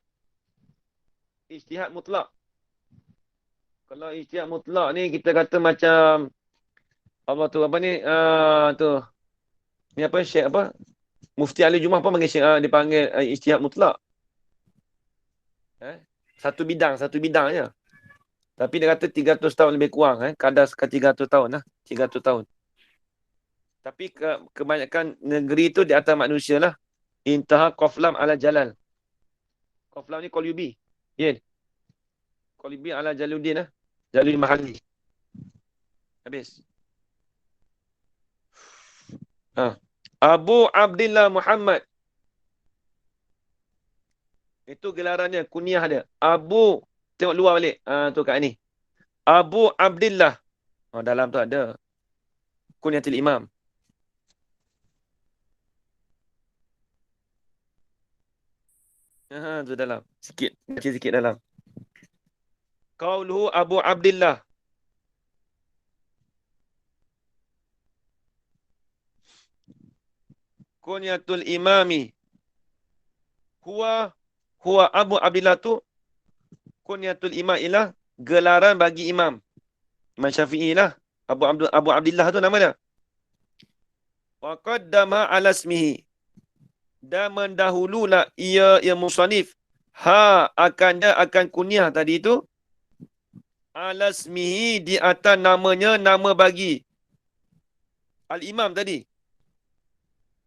Ijtihad mutlak. Kalau ijtihad mutlak ni kita kata macam apa tu, apa ni tu. Ni apa Syekh apa? Mufti Ali Jumaah apa panggil Syekh, dipanggil ijtihad mutlak. Satu bidang je. Tapi dia kata 300 tahun lebih kurang. Kadar 300 tahun lah. 300 tahun. Tapi kebanyakan negeri tu di atas manusia lah. Intaha Qaflam ala Jalal. Qaflam ni Qalyubi. Ya. Qalyubi ala Jaluddin lah. Jaluddin Mahalli. Habis. Abu Abdillah Muhammad. Itu gelarannya, kunyah dia. Abu, tengok luar balik. Tu kat ni. Abu Abdillah. Dalam tu ada. Kunyatul Imam. Tu dalam. Sikit. Baca sikit dalam. Qauluhu Abu Abdillah. Kunyatul Imami. Huwa Abu Abdillah tu. Kunyatul Imam ialah gelaran bagi imam. Imam Syafi'i lah. Abu Abdillah tu nama dia. Wa qaddama ala ismihi. Dan mendahululah ia musannif. Akan kunyah tadi tu. Ala ismihi di atas namanya, nama bagi Al-Imam tadi.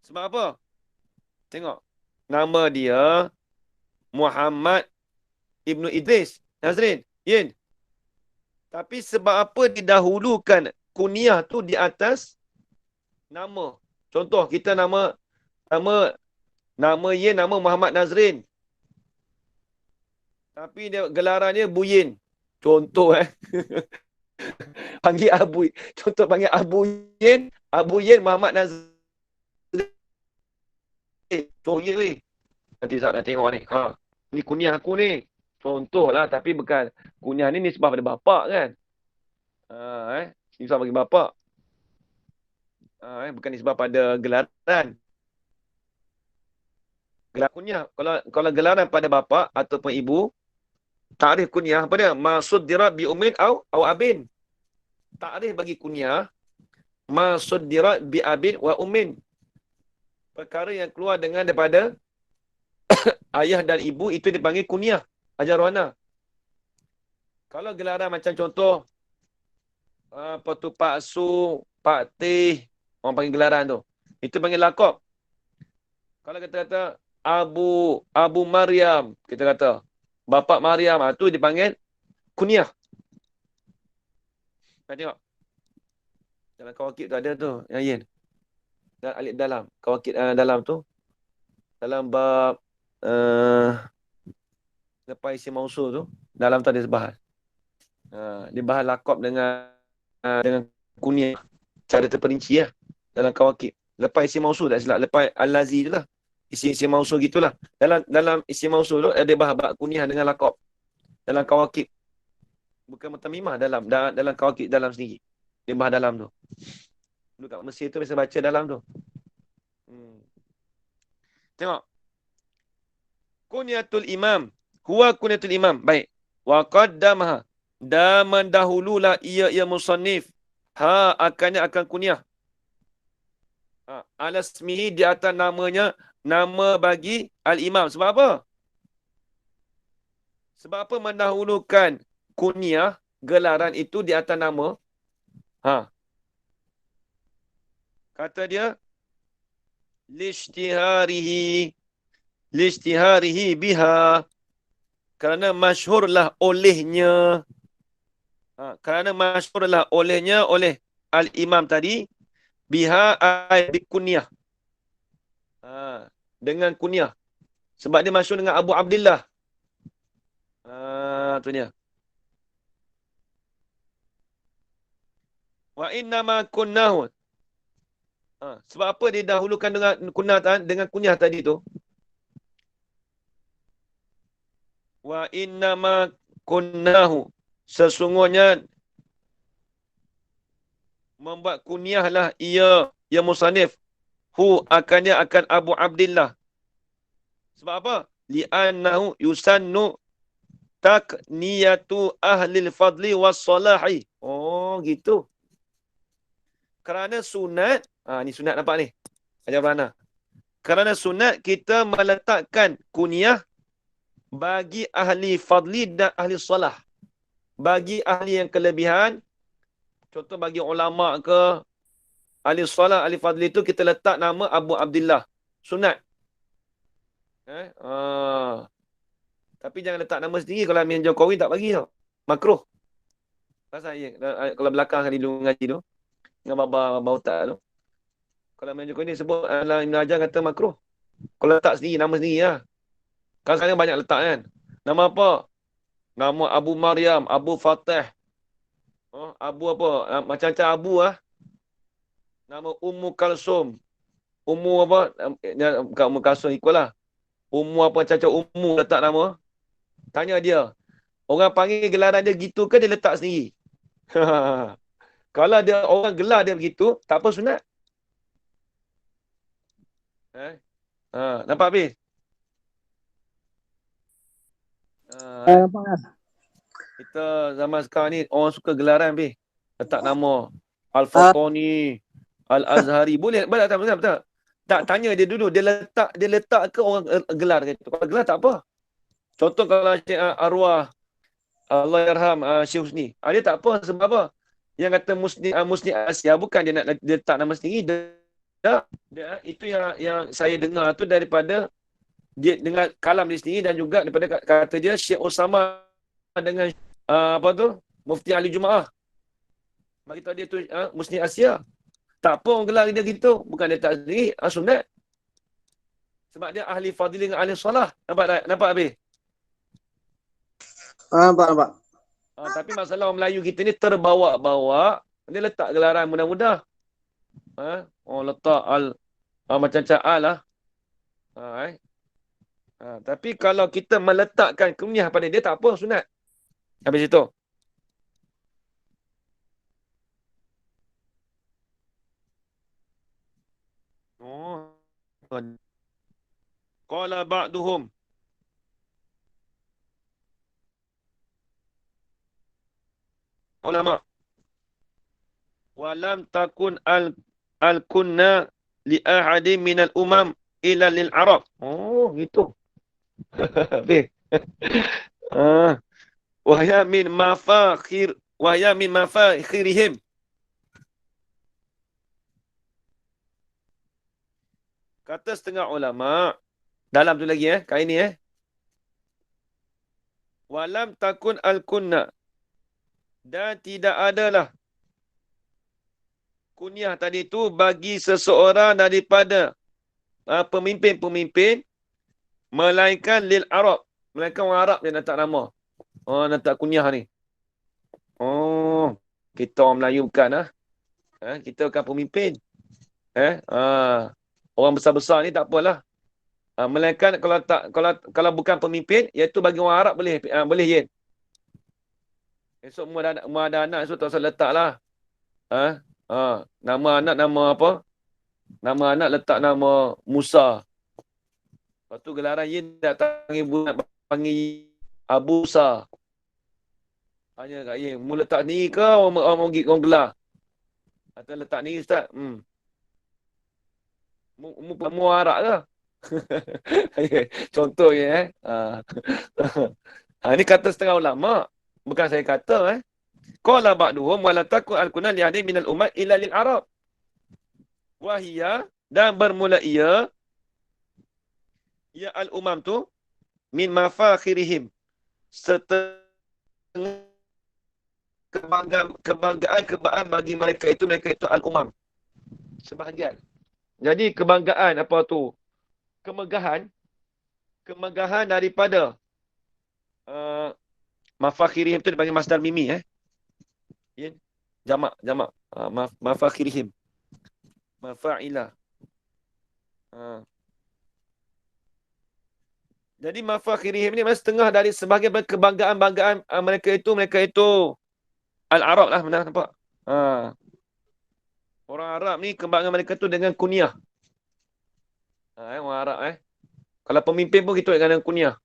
Sebab apa? Tengok. Nama dia Muhammad Ibnu Idris. Nazrin. Yin. Tapi sebab apa didahulukan kunyah tu di atas nama? Contoh kita nama Yin, nama Muhammad Nazrin. Tapi dia gelarannya Bu Yin. Contoh panggil Abu. Contoh panggil Abu Yin Muhammad Nazrin. Contoh Yin ni. Nanti Zat nak tengok ni. Ni kunyah aku ni. Contoh lah, tapi bukan. Kunyah ni nisbah pada bapak kan. Nisbah bagi bapak. Bukan nisbah pada gelaran. Gelar kunyah. Kalau gelaran pada bapak ataupun ibu, takrif kunyah apa dia? Maksud dirat bi umin au abin. Takrif bagi kunyah. Maksud dirat bi abin wa umin. Perkara yang keluar daripada ayah dan ibu, itu dipanggil kunyah. Ajar warna. Kalau gelaran macam contoh, apa tu, Pak Su, Pak Teh, orang panggil gelaran tu. Itu panggil lakop. Kalau kita kata Abu Maryam, kita kata Bapak Maryam, tu dipanggil kunyah. Tengok. Dalam kawakib tu ada tu, yang Yin. Dan alif dalam. Kawakib dalam tu. Dalam bab lepas isim mausul tu, dalam tu ada sebahas. Dia bahas lakop dengan kunyah. Cara terperinci lah. Dalam kawakib. Lepas isim mausul tak silap. Lepas al-lazi tu lah. Isim mausul gitulah. Dalam isim mausul tu ada bahas bab kunyah dengan lakop. Dalam kawakib. Bukan mutamimah dalam kawakib dalam sendiri. Dia bahas dalam tu. Dulu kat Mesir tu biasa baca dalam tu. Tengok. Kunyatul Imam. Huwa kunyatul Imam. Baik. Wa qaddamaha. Dan mendahululah ia musannif. Akan kunyah. Alasmihi di atas namanya. Nama bagi Al-Imam. Sebab apa? Sebab apa mendahulukan kunyah, gelaran itu di atas nama? Kata dia, lishtiharihi biha, kerana masyhurlah olehnya. Kerana masyhurlah olehnya, oleh Al-Imam tadi, biha ay bikunyah. Dengan kunyah. Sebab dia masyhur dengan Abu Abdillah. Tu dia. Wa innama kunnahu. Sebab apa dia dahulukan dengan kunyah tadi tu? Wa innama kunnahu. Sesungguhnya membuat kunyahlah ia musannif. Akan Abu Abdillah. Sebab apa? Li'annahu yusannu takniyatu ahlil fadli was salahi. Oh, gitu. Kerana sunat, ni sunat nampak ni. Ajar berana. Kerana sunat kita meletakkan kunyah bagi ahli fadli dan ahli salah. Bagi ahli yang kelebihan, contoh bagi ulama ke, ahli salah, ahli fadli itu kita letak nama Abu Abdullah. Sunat. Tapi jangan letak nama sendiri. Kalau Amin Jokowi tak bagi tau. Makruh. Pasal kalau belakang kali dulu ngaji tu, dengan Baba Ustaz tu. Kalau Amin Jokowi ni sebut, Ibn Hajar kata makruh. Kalau letak sendiri, nama sendiri lah. Kan sekarang banyak letak kan. Nama apa? Nama Abu Maryam, Abu Fatih. Abu apa? Macam-macam Abu lah. Nama Ummu Kalsum. Ummu apa? Bukan Ummu Kalsum ikut lah. Ummu apa macam-macam Ummu letak nama. Tanya dia. Orang panggil gelaran dia gitu ke dia letak sendiri? Kalau dia orang gelar dia begitu, tak apa sunat. Nampak habis? Kita zaman sekarang ni orang suka gelaran habis. Letak nama Al-Fatani, Al-Azhari. Boleh tak? Betul. Tak, tanya dia dulu. Dia letak ke orang gelar gitu. Kalau gelar tak apa. Contoh kalau Syekh Arwah Allah yarham Syekh Husni. Dia tak apa sebab apa? Yang kata Musni Asia bukan dia nak letak nama sendiri. Dia itu yang saya dengar tu daripada dia dengar kalam dia sendiri dan juga daripada kata dia Syekh Osama dengan Mufti Ahli Jumaah. Bagi tahu dia tu Musni Asia. Tak apa orang gelar dia gitu. Bukan dia tak sendiri. Sunat. Sebab dia ahli fadil dengan ahli salah. Nampak habis? Nampak. Tapi masalah orang Melayu kita ni terbawa-bawa. Dia letak gelaran mudah-mudah. Letak macam-macam al lah. Tapi kalau kita meletakkan kunyah pada dia, tak apa, sunat. Habis itu. Qala ba'duhum. Ulama. Walam takun al-kunna li ahadin minal umam ila lil Arab. Gitu. Habis. Wahya min mafakhirihim. Kata setengah ulama, dalam tu lagi kat ini walam takun al-kunna, dan tidak adalah kunyah tadi tu bagi seseorang daripada pemimpin-pemimpin melainkan lil Arab, melainkan orang Arab yang letak nama. Letak kunyah ni. Kita orang Melayu bukan kita bukan pemimpin. Orang besar-besar ni tak apalah. Melainkan kalau bukan pemimpin, iaitu bagi orang Arab boleh yen. Esok umur ada anak, esok tak usah letak lah. Nama anak nama apa? Nama anak letak nama Musa. Lepas tu gelaran yen datang ibu nak panggil Abu Musa. Tanya kat yen, mu letak ni ke orang gelar? Atau letak ni ustaz? Mu Arab ke? Contohnya ini kata setengah ulama, bukan saya kata qala ba'duhum wala takun al-kunna li ahadin minal ummat illa lil Arab. Wahia, dan bermula ia al-umam tu min mafakhirihim, setengah kebanggaan bagi mereka itu al-umam, sebahagian. Jadi kebanggaan apa tu? Kemegahan daripada mafakhirihim tu dipanggil masdar mimi jamak mafakhirihim mafa'ila. Jadi mafakhirihim ni setengah dari sebagai kebanggaan mereka itu al-Arab lah, benar nampak? Orang Arab ni kebanggaan mereka tu dengan kunyah. Orang Arab kalau pemimpin pun gitu dengan kunyah.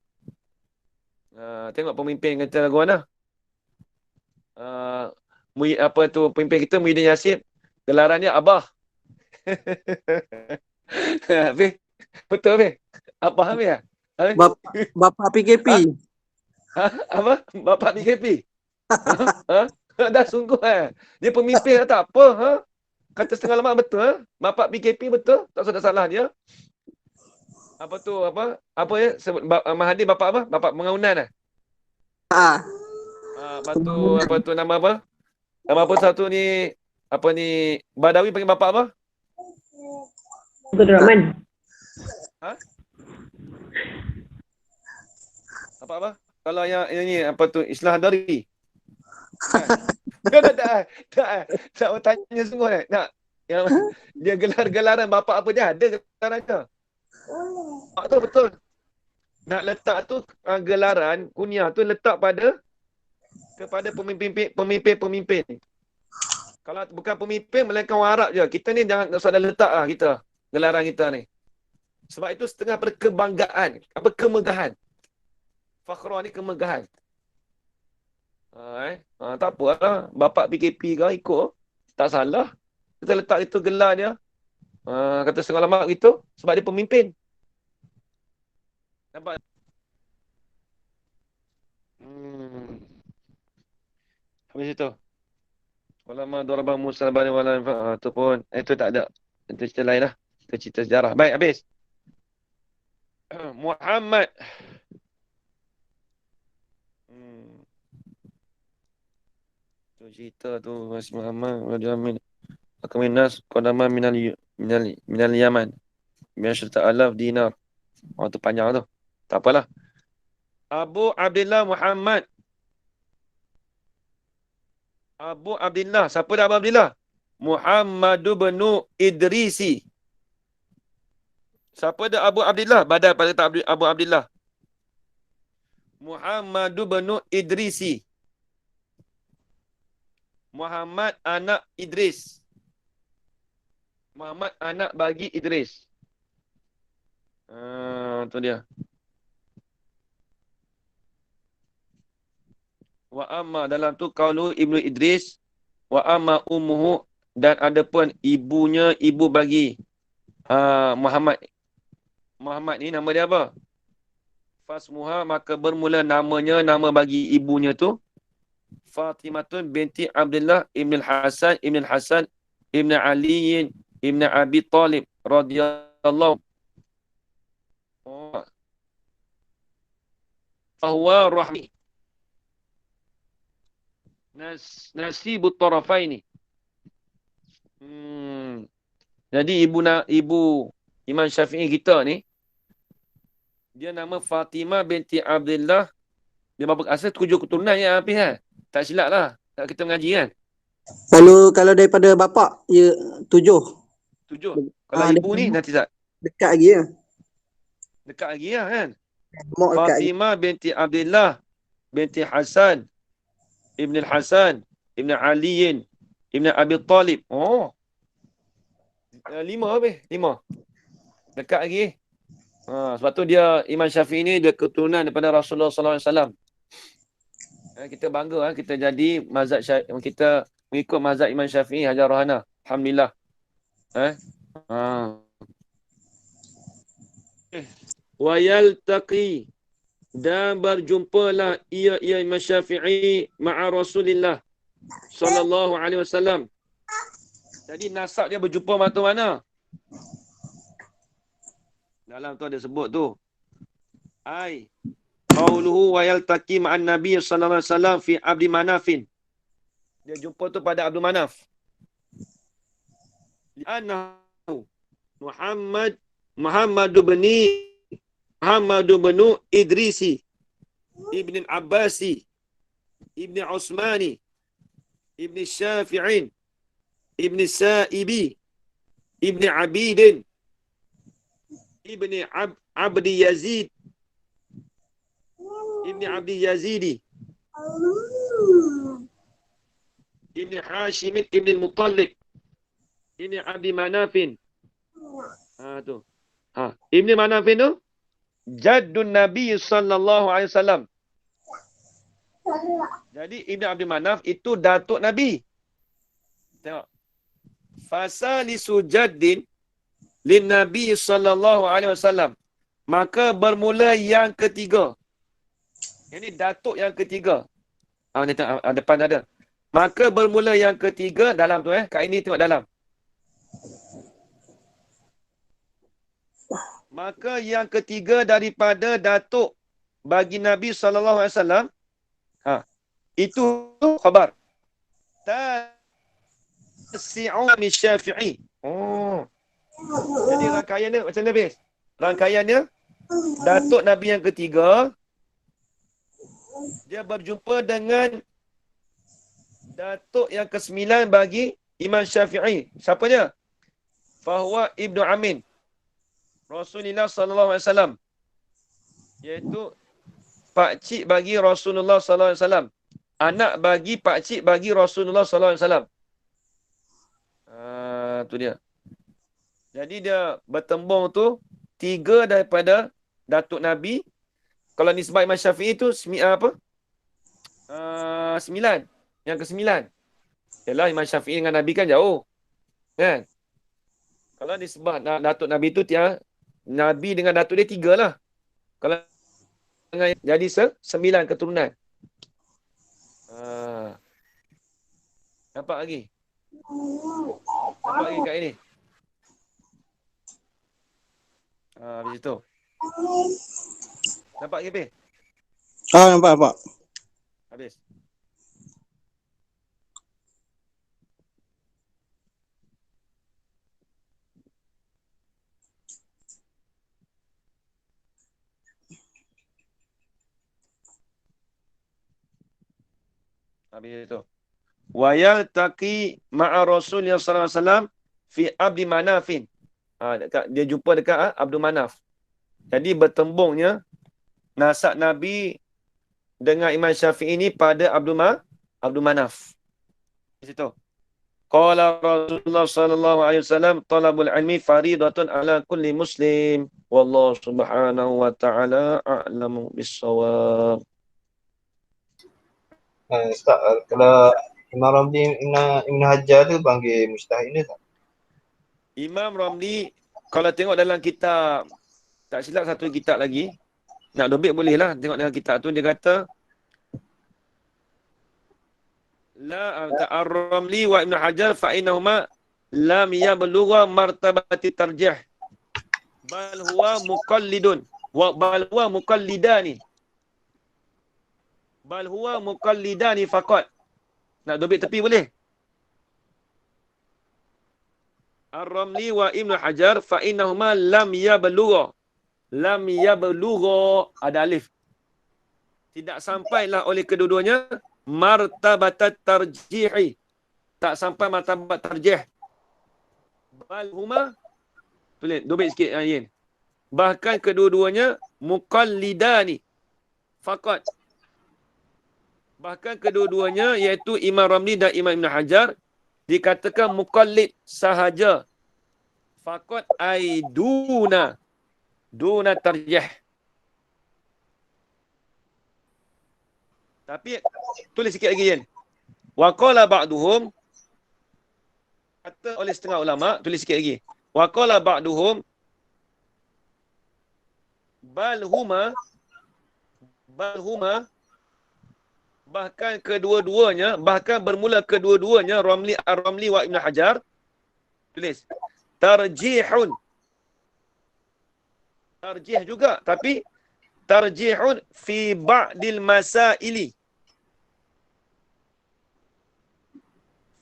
Tengok pemimpin kata lagu mana? Pemimpin kita Muhyiddin Yassin, gelaran dia Abah. Betul Abah. Ha? Bapak PKP. Ha? Apa? Bapak PKP? Ha? Dah sungguh Dia pemimpin tak apa. Ha? Kata setengah lemak betul. Ha? Bapak PKP betul? Tak salah dia. Apa tu? Apa ya? Mahathir bapak apa? Bapak pembangunan Ah, Lepas tu, apa tu nama apa? Nama apa satu ni? Apa ni? Badawi panggil bapak apa? Abdul Rahman. Ha? Apa? Kalau yang ini apa tu? Islah Hadari. Tak bertanya semua nak yang dia gelar-gelaran bapak apa dia ada gelaran ke? Tu betul. Nak letak tu gelaran kunyah tu letak kepada pemimpin. Kalau bukan pemimpin melainkan orang Arab je. Kita ni jangan usah dah letak kita gelaran kita ni. Sebab itu setengah kebanggaan, kemegahan. Fakhrah ni kemegahan. Tak apa lah. Bapak PKP kau ikut. Tak salah. Kita letak itu gelar dia. Kata setengah lama gitu. Sebab dia pemimpin. Nampak? Habis itu. Ulama darabah Musa bani wala itu pun. Itu tak ada. Itu cerita lain lah. Itu cerita sejarah. Baik, habis. Muhammad. Tu cerita tu Mas Muhammad radhiyallahu anhu. Akaminas qadama minal Yaman. Biasa alaf dinar. Tu panjang tu. Tak apalah. Abu Abdullah Muhammad. Abu Abdullah. Siapa dah Abu Abdullah? Muhammad bin Idrisi. Siapa dah Abu Abdullah? Badal pada tak Abu Abdullah. Muhammad bin Idrisi. Muhammad anak Idris. Muhammad anak bagi Idris. Tu dia. Wa amma dalam tu qaulu Ibnu Idris wa amma ummuhu dan adapun ibunya ibu bagi Muhammad. Muhammad ni nama dia apa? Fasmuha maka bermula namanya nama bagi ibunya tu Fatimatun binti Abdullah ibn Hasan ibn Ali ibn Abi Talib radhiyallahu fahuwa rahmi nasibut tarafaini. Jadi ibu Imam Syafi'i kita ni dia nama Fatimah binti Abdullah. Dia bapa asal 7 keturunan ya Hafiz kan? Tak silap lah. Kita mengaji kan? kalau daripada bapak ya 7. 7. Kalau ibu ni nanti tak? Dekat lagi ya. Dekat lagi lah kan? Mak dekat. Fatimah binti Abdullah binti Hasan Ibn Hasan Ibn Ali Ibn Abi Talib. 5 habis. 5. Dekat lagi. Sebab tu dia Imam Syafi'i ni dia keturunan daripada Rasulullah sallallahu alaihi wasallam. Kita bangga kita jadi mazhab kita mengikut mazhab Imam Syafi'i Hajar Rohana. Alhamdulillah. Wa yaltaqi dan berjumpalah ia Imam Syafi'i ma'a Rasulillah sallallahu alaihi wasallam. Jadi nasab dia berjumpa mana? Dalam tu ada sebut tu. Qauluhu wa yaltaqi ma'an Nabi sallallahu alaihi wasallam fi Abdi Manafin. Dia jumpa tu pada Abdul Manaf. Li'annahu Muhammad bin Idrisi Ibn Abbasi Ibn Usmani Ibn Syafi'in Ibn Sa'ibi Ibn Abidin Ibn Abdi Yazid Ibn Abdi Yazidi Ibn Hashim Ibn Muttalib Ibn Abdi Manafin. Tu. Ibn Manafin tu Jaddun Nabi sallallahu alaihi wasallam. Jadi Ibn Abdi Manaf itu datuk Nabi. Tengok. Fasalisu jaddin lin Nabi sallallahu alaihi wasallam. Maka bermula yang ketiga. Ini datuk yang ketiga. Ni tengok, depan ada. Maka bermula yang ketiga dalam tu kat ini tengok dalam. Maka yang ketiga daripada datuk bagi Nabi SAW, itu khabar. Tasi'u min Syafi'i. Oh. Jadi rangkaiannya macam mana, Bis? Rangkaiannya, datuk Nabi yang ketiga, dia berjumpa dengan datuk yang ke-9 bagi Imam Syafi'i. Siapa dia? Fahuwa Ibnu Amin. Rasulullah SAW. Iaitu pakcik bagi Rasulullah SAW. Anak bagi pakcik bagi Rasulullah SAW. Tu dia. Jadi dia bertembung tu 3 daripada datuk Nabi. Kalau nisbah Imam Syafi'i tu 9. Yang ke-9. Yalah, Imam Syafi'i dengan Nabi kan jauh. Kan? Kalau nisbah datuk Nabi tu Nabi dengan datuk dia 3 lah. Kalau jadi 9 keturunan. Nampak lagi? Nampak lagi kat ini? Habis itu. Nampak lagi, Peh? Nampak. Habis. Habis itu. Wa yaltaqi ma'a Rasulullah sallallahu alaihi wasallam fi Abdi Manafin. Dia jumpa dekat Abdul Manaf. Jadi bertembungnya nasab Nabi dengan Imam Syafi'i ini pada Abdul Manaf. Di situ. Qala Rasulullah sallallahu alaihi wasallam talabul ilmi faridatun ala kulli muslim. Wallahu subhanahu wa ta'ala a'lamu bis-shawab. Ustaz, kalau Imam Ramli Ibn Hajar tu panggil mujtahid ni tak? Imam Ramli, kalau tengok dalam kitab, tak silap satu kitab lagi, nak dobit boleh lah, tengok dalam kitab tu, dia kata, La Ar-Ramli wa Ibn Hajar fa'inahuma lam yablugha martabati tarjih. Bal huwa muqallidun. Bal huwa muqallidani. Bal huwa muqallidani faqat. Nak dobit tepi boleh? Ar-Ramli wa Ibn Hajar fa'inahuma lam yablugha. Lam yablugha, ada alif. Tidak sampailah oleh kedua-duanya martabat tarjihi. Tak sampai martabat tarjih. Bal huma, tulis, dobit sikit Yin. Bahkan kedua-duanya muqallidani. Faqat. Bahkan kedua-duanya iaitu Imam Ramli dan Imam Ibn Hajar dikatakan muqallid sahaja. Faqat ai duna tarjih. Tapi tulis sikit lagi Yin. Wa qala ba'duhum, kata oleh setengah ulama, tulis sikit lagi. Wa qala ba'duhum bal huma bahkan kedua-duanya, bahkan bermula kedua-duanya Ar-Ramli wa Ibn Hajar, tulis tarjihun, tarjih juga, tapi tarjihun fi ba'dil masaili,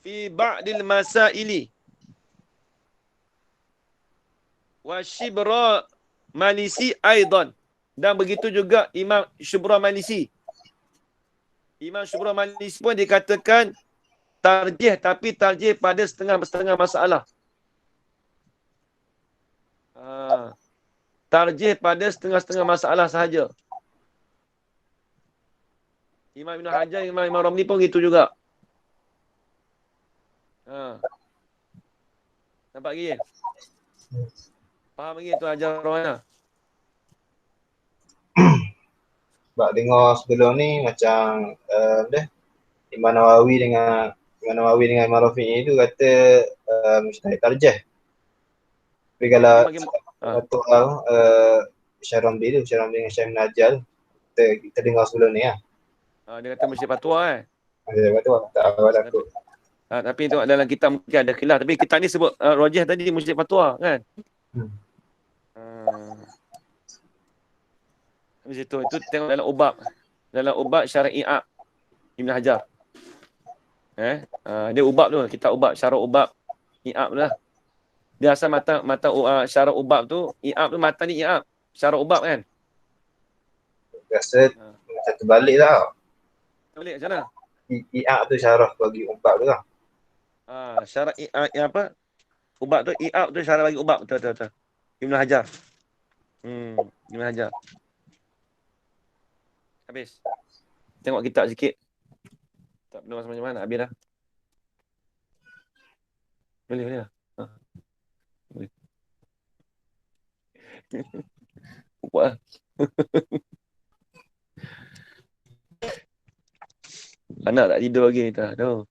fi ba'dil masaili wa Shibra Malisi aidan, dan begitu juga Imam Shibra Malisi. Imam Shibra Malisi pun dikatakan tarjih, tapi tarjih pada setengah-setengah masalah. Tarjih pada setengah-setengah masalah sahaja. Imam Ibn Hajar, Imam Ramli pun gitu juga. Nampak lagi? Faham lagi tu ajar Rohana? Sebab tengok sebelum ni macam Imam Nawawi dengan Imam Rafi'i tu kata mujtahid tarjih. Tapi kalau Syekh Ramli dengan Syekh Najal. Kita dengar sebelum ni lah. Dia kata mesti fatwa kan. Dia kata tak awal aku. Tapi tengok dalam kitab mungkin ada khilaf. Tapi kitab ni sebut rajih tadi mesti fatwa kan. Habis itu tengok dalam ubab. Dalam ubab syar'i'ah Ibn Hajar. Dia ubab tu, kitab ubab, syarah ubab i'ab lah. Dia asal mata syarah ubab tu, i'ab tu mata ni i'ab, syarah ubab kan. Rasa macam terbalik lah. Terbalik macam mana? I'ab tu syarah bagi ubab tu lah. Syarah i'ab apa? Ubab tu i'ab tu syarah bagi ubab, betul. Ibn Hajar. Ibn Hajar. Habis. Tengok kitab sikit. Tak pernah macam mana nak habis dah. Boleh lah. Boleh. Buat lah. Anak tak tidur lagi tak tahu.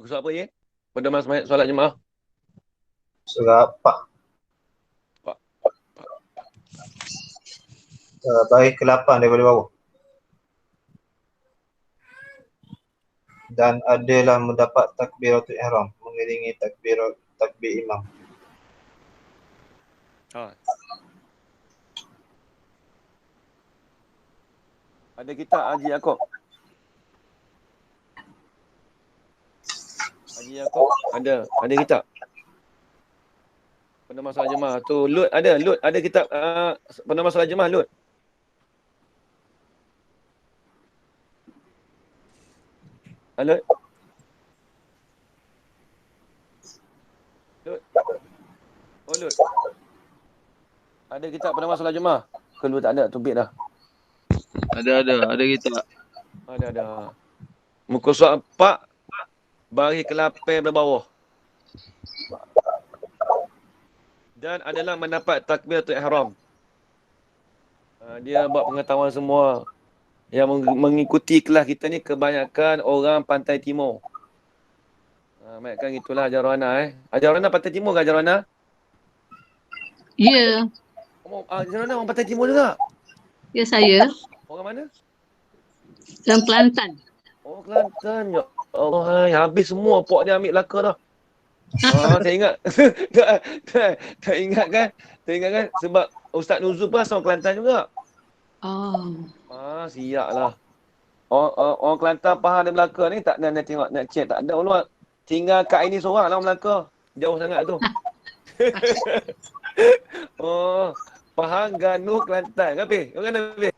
Surah apa ye? Pada masa solat jemaah. Surah Pak. Baris ke-8 daripada bawah. Dan adalah mendapat takbiratul ihram mengiringi takbir imam. Ada kitab Haji Yaakob. Haji Yaakob ada kitab. Pada masalah jemaah tu Lut ada kitab pada masalah jemaah Lut. Lut. Lut. Ada kitab pada masalah jemaah. Kalau tak ada tubik dah. Ada kitab. Ada. Muka surat 4 baris ke-8 dari bawah. Dan adalah mendapat takbiratul ihram. Dia buat pengetahuan semua. Yang mengikuti kelas kita ni kebanyakan orang Pantai Timur. Kan itulah Ajarwana Ajarwana Pantai Timur ke Ajarwana? Ya. Ajarwana orang Pantai Timur juga? Ya saya. Orang mana? Orang Kelantan. Oh Kelantan. Ya Allah, habis semua pok dia ambil laka dah. Saya ingat. tak ingat kan? Sebab Ustaz Nuzul pun asal Kelantan juga. Siap lah. Orang Kelantan faham dia Melaka ni tak nak tengok, nak cek. Tak ada orang. Tinggal kat ini seorang lah Melaka. Jauh sangat tu. Pahang Ganu Kelantan. Kapih? Orang mana Kapih?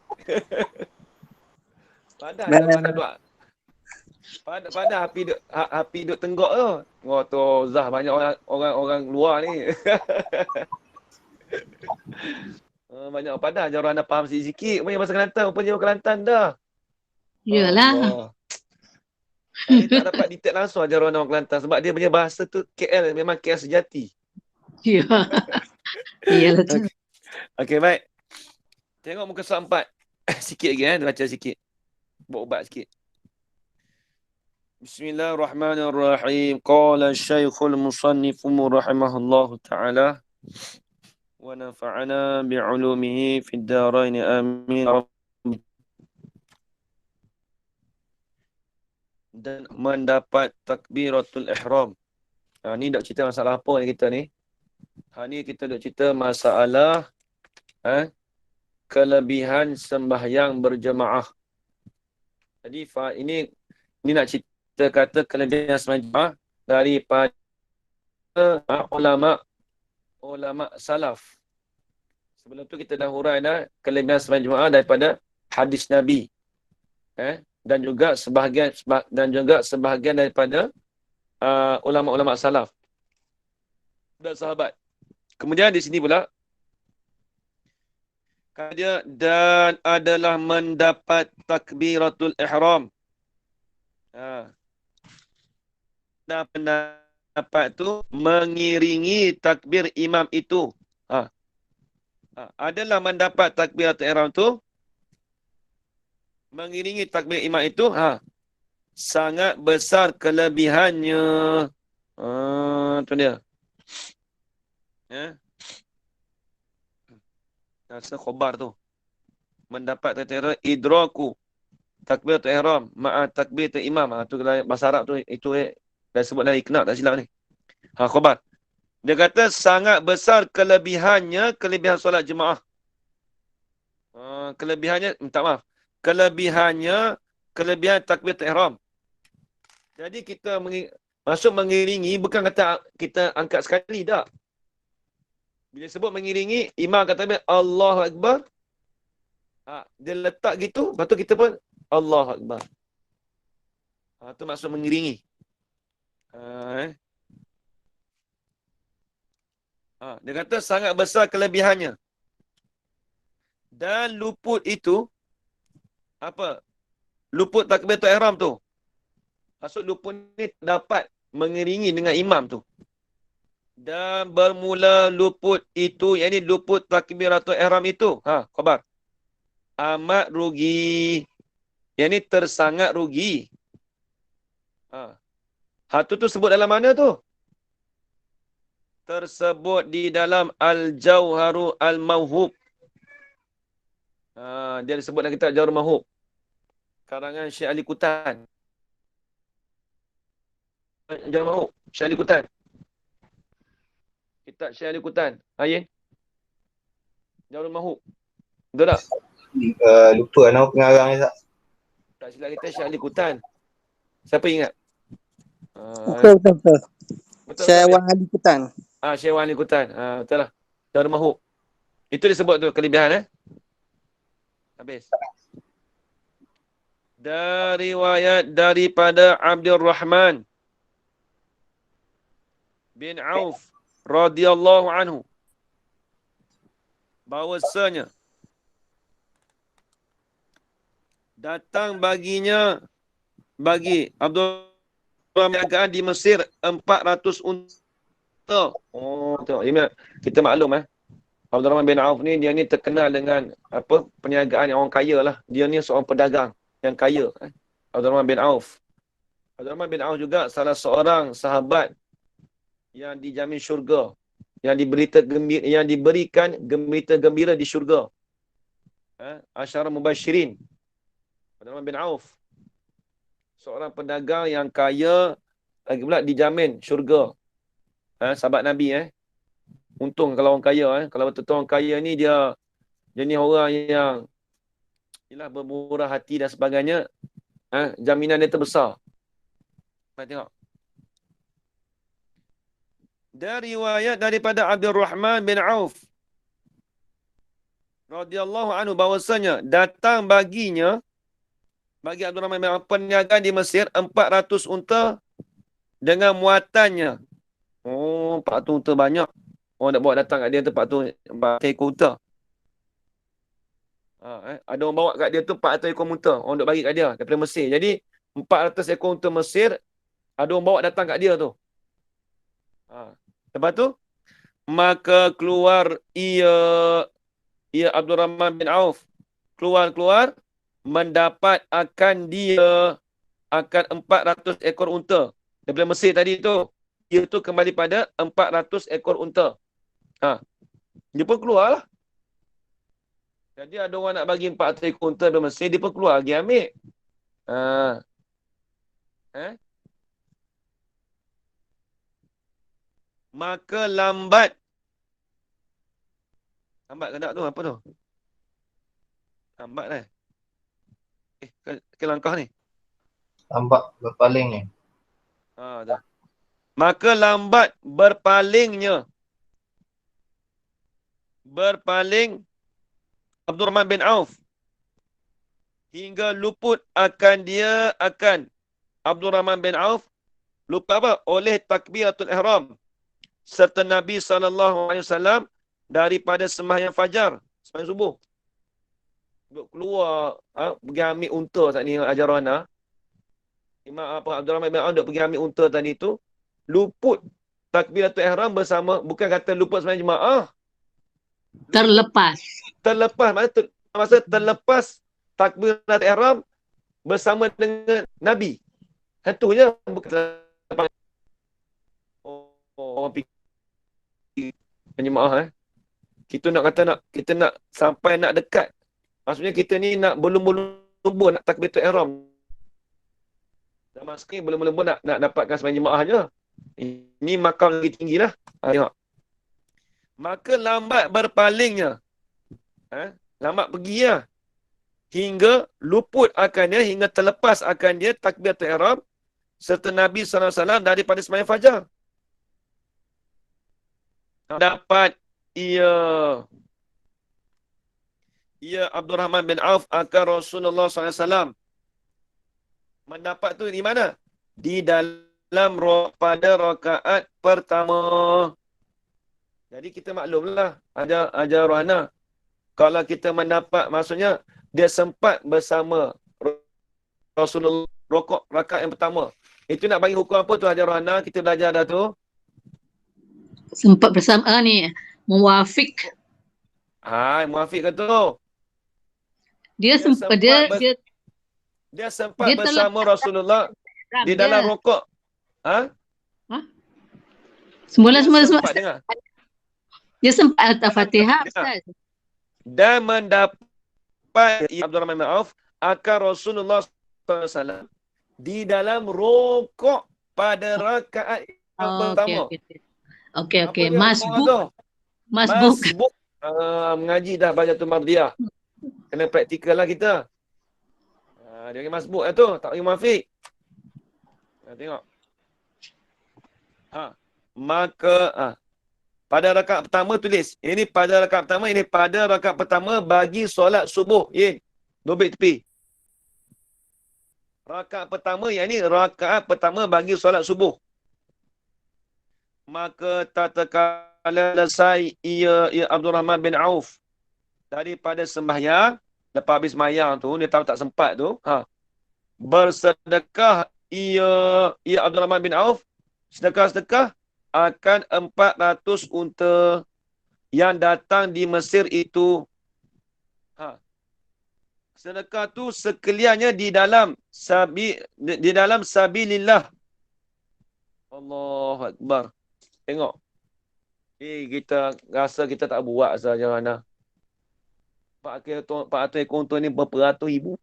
Padah api duk tenggok tu. Tu Zah banyak orang luar ni. Banyak padah Ajarwan dah faham sikit-sikit. Punya bahasa Kelantan, rupanya Kelantan dah. Yalah. Saya tak dapat detect langsung Ajarwan orang Kelantan sebab dia punya bahasa tu KL, memang KL sejati. Ya. Iyalah tu. Okey, baik. Tengok muka surat 4. Sikit lagi baca sikit. Buat ubat sikit. Bismillahirrahmanirrahim. Qala Syekhul Musannif rahimahullahu taala wa nafa'ana bi'ulumihi fid darain amin. Dan mendapat takbiratul ihram. Ni dak cerita masalah apa ni kita ni? Ni kita dak cerita masalah kelebihan sembahyang berjemaah. Jadi ini nak cerita kata kelebihan sembahyang berjemaah daripada ulama salaf. Sebelum tu kita dah hurai kelebihan sembahyang berjemaah daripada hadis Nabi. Dan juga sebahagian daripada ulama-ulama salaf dan sahabat. Kemudian di sini pula dia dan adalah mendapat takbiratul ihram. Dan pendapat tu mengiringi takbir imam itu. Adalah mendapat takbiratul ihram tu mengiringi takbir imam itu sangat besar kelebihannya. Tu dia. Ya. Rasa khobar tu. Mendapat takbiratul idraku. Takbiratul ihram ma'a takbiratul imam. Tu bahasa Arab tu itu dah sebut dalam iknaq tak silap ni. Khobar. Dia kata sangat besar kelebihan solat jemaah. Kelebihan takbiratul ihram. Jadi kita masuk mengiringi bukan kata kita angkat sekali tak. Bila sebut mengiringi, imam kata Allahu Akbar. Dia letak gitu, lepas tu kita pun Allahu Akbar. Tu maksud mengiringi. Dia kata sangat besar kelebihannya. Dan luput itu, apa? Luput takbiratul ihram tu. Maksud luput ni dapat mengiringi dengan imam tu. Dan bermula luput itu, yakni luput takbiratul ihram itu. Khabar. Amat rugi. Yakni tersangat rugi. Tu sebut dalam mana tu? Tersebut di dalam Al-Jauharu Al-Mawhub. Dia disebut dalam kitab Jauharul Mawhub. Karangan Syekh Ali Kutan. Jauharul Mawhub. Syekh Ali Kutan. Kitab Syekh Ali Kutan. Ayin. Jauharul Mawhub. Betul tak? Lupa nama pengarang ni tak? Tak silap kita Syekh Ali Kutan. Siapa ingat? Betul. Syekh Wan Ali Kutan. Syekh Wan Ali Kutan. Betul lah. Jauharul Mawhub. Itu disebut tu kelebihan. Habis. Dari riwayat daripada Abdul Rahman bin Auf radhiyallahu anhu bahwasanya datang bagi Abdul Rahman perniagaan di Mesir 400 unta. Tengok. Kita maklum Abdul Rahman bin Auf ni, dia ni terkenal dengan perniagaan yang orang kaya lah. Dia ni seorang pedagang yang kaya. Abdul Rahman bin Auf. Abdul Rahman bin Auf juga salah seorang sahabat yang dijamin syurga. Yang diberikan gembira gembira di syurga. Asyara mubasyirin. Abdul Rahman bin Auf. Seorang pedagang yang kaya, lagi pula dijamin syurga. Sahabat Nabi. Untung kalau orang kaya. Kalau betul-betul orang kaya ni dia jenis orang yang bermurah hati dan sebagainya. Jaminan dia terbesar. Mari tengok. Dari riwayat daripada Abdul Rahman bin Auf radhiyallahu anhu bahwasanya datang bagi Abdul Rahman bin Auf perniagaan di Mesir 400 unta dengan muatannya. 400 unta banyak. Orang nak bawa datang kat dia tu 400 ekor unta. Ada orang bawa kat dia tu 400 ekor unta. Orang nak bagi kat dia daripada Mesir. Jadi 400 ekor unta Mesir ada orang bawa datang kat dia tu. Lepas tu maka keluar ia Abdul Rahman bin Auf keluar mendapat akan 400 ekor unta daripada Mesir tadi tu. Dia tu kembali pada 400 ekor unta. Dia pun keluar lah. Jadi ada orang nak bagi 400 ekor unta daripada Mesir, dia pun keluar pergi ambil. Maka lambat ke tak tu? Apa tu? Lambat lah. Ke langkah ni? Lambat berpaling ni. Dah. Maka lambat berpaling Abdul Rahman bin Auf hingga luput akan Abdul Rahman bin Auf lupa oleh takbiratul ihram serta Nabi SAW daripada sembahyang fajar, sembahyang subuh. Duk keluar pergi ambil unta saat ni ajaran Imam Abdul Rahman bin Auf duk pergi ambil unta tadi tu, luput takbiratul ihram bersama, bukan kata luput sembahyang jemaah. Terlepas. Maksud terlepas takbiratul ihram bersama dengan Nabi. Satu je. orang fikir jemaah kita nak sampai nak dekat. Maksudnya kita ni nak berlumba-lumba nak takbiratul ihram. Zaman sekarang berlumba-lumba nak dapatkan sembahyang jemaah je. Ini makam lagi tinggilah. Tengok. Maka lambat berpalingnya. Lambat pergi lah. Hingga luput akannya, hingga terlepas akan dia takbiratul ihram serta Nabi SAW daripada sembahyang fajar. Dapat ia Abdul Rahman bin Auf akan Rasulullah SAW. Mendapat tu di mana? Di dalam pada rakaat pertama. Jadi kita maklumlah ada rohana. Kalau kita mendapat, maksudnya dia sempat bersama Rasulullah rokok rakaat yang pertama. Itu nak bagi hukum apa tu Hajar Rohana? Kita belajar dah tu. Sempat bersama ni muwafiq. Muafiq kata tu. Dia sempat bersama Rasulullah di dalam rokok. Semula. Dengar. Dia sempat Al-Fatihah, Ustaz. Dan mendapat Abdul Rahman bin Auf akan Rasulullah SAW di dalam rokok pada rakaat yang pertama. Okey. Masbuk. Mengaji dah baca tu Mardiyah. Kena praktikal lah kita. Dia panggil masbuk lah tu. Tak panggil muafiq. Tengok. Maka pada rakaat pertama tulis. Ini pada rakaat pertama. Ini pada rakaat pertama bagi solat subuh. Dobit tepi. Rakaat pertama. Yang ini rakaat pertama bagi solat subuh. Maka tatkala selesai ia Abdul Rahman bin Auf daripada sembahyang, lepas habis sembahyang tu, dia tahu tak sempat tu, bersedekah ia Abdul Rahman bin Auf, sedekah akan 400 unta yang datang di Mesir itu. Sedekah tu sekaliannya di dalam sabilillah. Allahu Akbar. Tengok. Kita rasa kita tak buat saja mana. 400 ekor unta ni berapa ratus ribu.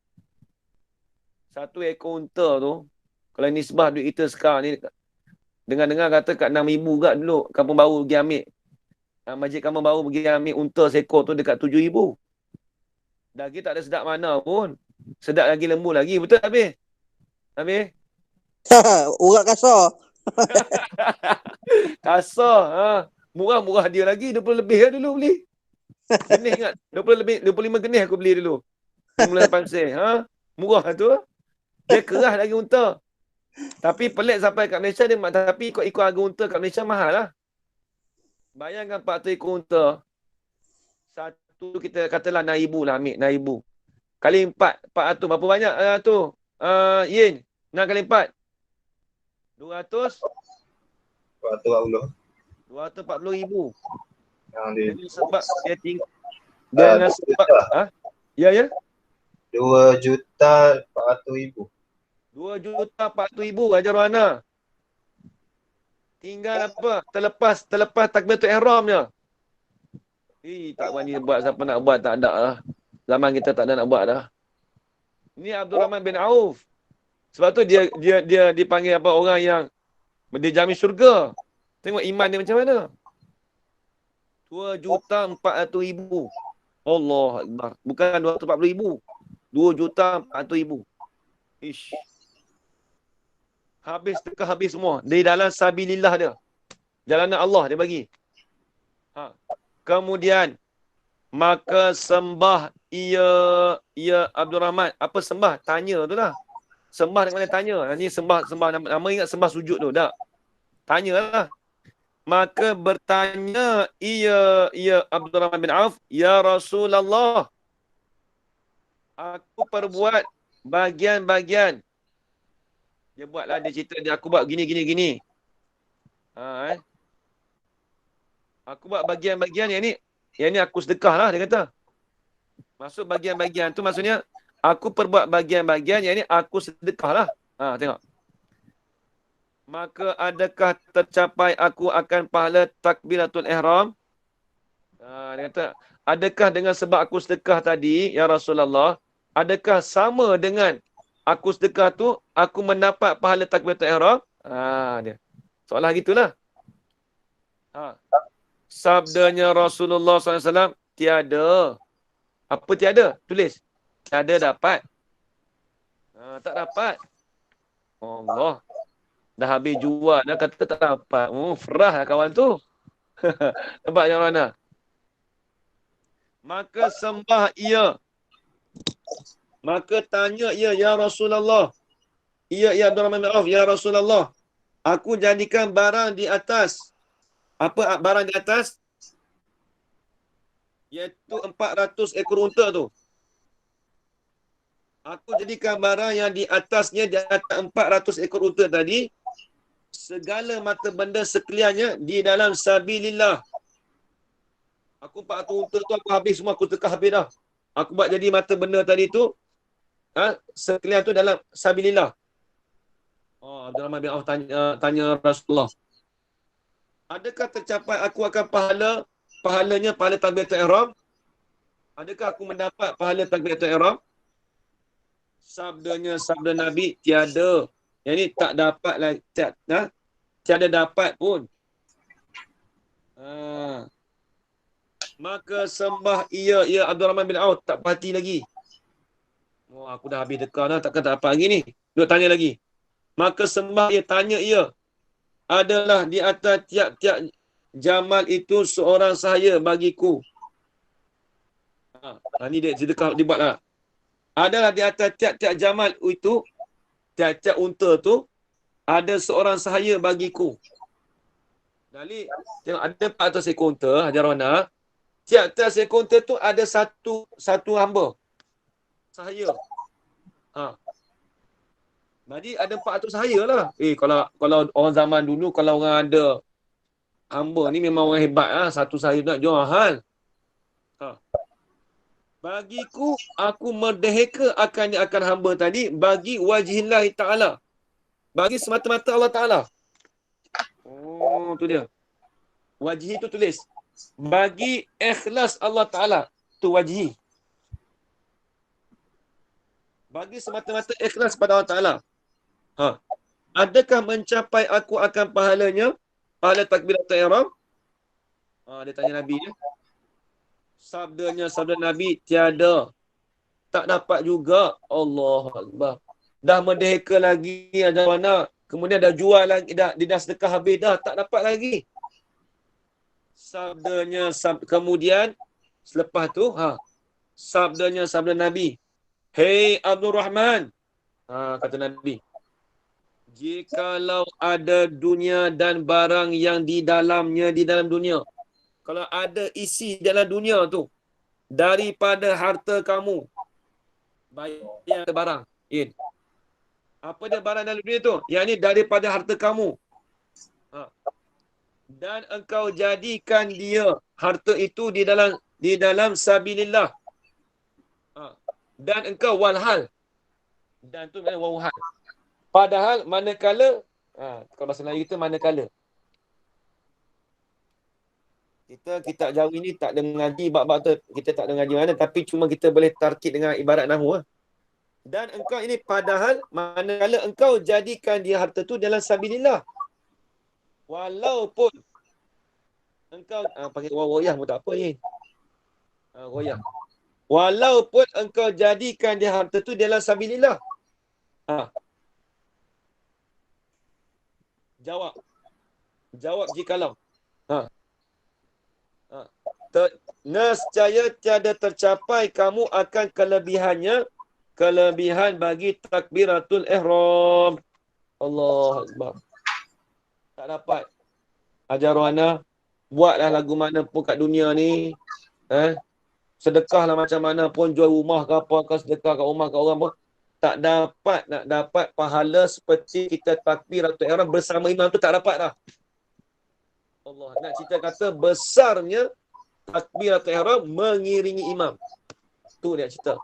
Satu ekor unta tu, kalau nisbah duit kita sekarang ni, dengar-dengar kata kat 6,000 kat dulu, Kampung Baru pergi ambil. Masjid Kampung Baru pergi ambil unta seekor tu dekat 7,000. Dah kita tak ada sedap mana pun. Sedap lagi, lembu lagi. Betul habis? Habis? Urat kasar. Kasar. Murah-murah dia lagi. 20 lebih lah dulu beli. Genih ingat. 25 genih aku beli dulu. Mula 8 sen. Murah tu. Dia keras lagi unta. Tapi pelik sampai kat Malaysia dia. Tapi ikut harga unta kat Malaysia mahal lah. Bayangkan 400 ekor unta. Satu kita katalah 6,000 lah ambil. 6,000. Kali 4. 400. Berapa banyak tu? Yin. 6 kali 4. 200? 240,000. Jadi sebab dia tinggal. Dengan sebab. Ya? 2,400,000. 2,400,000 Hajar Rohana. Tinggal apa? Terlepas takbiratul ihramnya. Tak berani buat. Siapa nak buat tak ada lah. Zaman kita tak ada nak buat dah. Ini Abdul Rahman bin Auf. Sebab tu dia dipanggil apa, orang yang dia jamin syurga. Tengok iman dia macam mana. 2,400,000. Allah Akbar. Bukan 240,000. 2,400,000. Ish. Habis semua. Di dalam sabilillah dia. Jalanan Allah dia bagi. Kemudian maka sembah ia Abdul Rahman. Apa sembah? Tanya tu lah. Sembah dengan mana tanya. Ini sembah nama ingat sembah sujud tu. Tak. Tanyalah. Maka bertanya ia Abdul Rahman bin Auf, ya Rasulullah, aku perbuat bagian-bagian. Dia buatlah, dia cerita dia, aku buat gini. Aku buat bagian-bagian yang ni aku sedekah lah, dia kata. Maksud bagian-bagian tu maksudnya aku perbuat bagian-bagian yang ni aku sedekah lah. Tengok. maka adakah tercapai aku akan pahala takbiratul ihram? Dia kata, adakah dengan sebab aku sedekah tadi, ya Rasulullah, adakah sama dengan aku sedekah tu, aku mendapat pahala takbiratul ihram? Dia. Soalan gitulah. Sabdanya Rasulullah SAW, tiada. Apa tiada? Tulis. Tiada dapat. Tak dapat. Allah. Dah habis jual, dah kata tak dapat. Frah lah kawan tu. Nampak yang mana? Maka sembah ia. Maka tanya ia, ya Rasulullah. Ya Abdurrahman bin Auf, ya Rasulullah. Aku jadikan barang di atas. Apa barang di atas? Iaitu 400 ekor unta tu. Aku jadikan barang yang di atasnya di atas 400 ekor unta tadi. Segala mata benda sekaliannya di dalam sabilillah. Aku 400 unta tu aku habis semua, aku tekah habis dah. Aku buat jadi mata benda tadi tu, sekalian tu dalam sabilillah. Abdurrahman bin Auf tanya Rasulullah, adakah tercapai aku akan pahalanya pahala takbiratul ihram? Adakah aku mendapat pahala takbiratul ihram? Sabda Nabi, tiada. Yang ni tak dapat lah, tiada dapat pun. Maka sembah ia, ya Abdurrahman bin Auf, tak perhati lagi. Aku dah habis dekar dah, takkan tak dapat lagi ni. Duk tanya lagi. Maka sembah ia, tanya ia, adalah di atas tiap-tiap jamal itu seorang sahaya bagiku. Ni dia sedekah dibuat lah. Adalah di atas tiap-tiap jamal itu, tiap-tiap unta tu, ada seorang sahaya bagiku. Jadi, tengok ada 400 ekor unta, Hajar Wana. Tiap-tiap ekor unta tu ada satu hamba. Sahaya. Jadi ada 400 sahaya lah. Kalau orang zaman dulu, kalau orang ada hamba ni memang orang hebat lah. Satu sahaya nak jual mahal. Bagiku, aku merdeka akan hamba tadi bagi wajhillah ta'ala. Bagi semata-mata Allah Ta'ala. Tu dia. Wajhi tu tulis. Bagi ikhlas Allah Ta'ala. Tu wajhi. Bagi semata-mata ikhlas pada Allah Ta'ala. Adakah mencapai aku akan pahalanya? Pahala takbiratul ihram? Dia tanya Nabi ya. Sabda Nabi, tiada. Tak dapat juga. Allah Akbar. Dah merdeka lagi, ada mana. Kemudian dah jual lagi, dia dah sedekah habis dah. Tak dapat lagi. Kemudian, selepas tu, sabda Nabi. Hei Abdul Rahman. Kata Nabi. Jikalau ada dunia dan barang yang di dalam dunia. Kalau ada isi dalam dunia tu. Daripada harta kamu. Baik yang ada barang. Apa dia barang dalam dunia tu? Yang ni daripada harta kamu. Dan engkau jadikan dia, harta itu di dalam sabilillah. Dan engkau walhal. Dan tu maknanya wawhal. Padahal manakala, kalau bahasa Melayu kita manakala. Kita kitab Jawi ni tak ada mengaji bab-bab tu, kita tak ada mengaji mana, tapi cuma kita boleh tarkib dengan ibarat nahwu. Dan engkau ini padahal manakala engkau jadikan dia harta tu dalam sabilillah. Walaupun engkau pakai wawayah pun tak apa ni. Wawayah. Walaupun engkau jadikan dia harta tu dalam sabilillah. Jawab jikalau. Nescaya tiada tercapai kamu akan kelebihan bagi takbiratul ihram. Allah Akbar. Tak dapat. Hajar Wana, buatlah lagu mana pun kat dunia ni. Sedekahlah macam mana pun, jual rumah ke apa ke, sedekah kat rumah kat orang pun. Tak dapat nak dapat pahala seperti kita takbiratul ihram bersama imam tu, tak dapat dah. Allah nak cerita kata besarnya takbiratul ihram mengiringi imam. Tu dia cerita.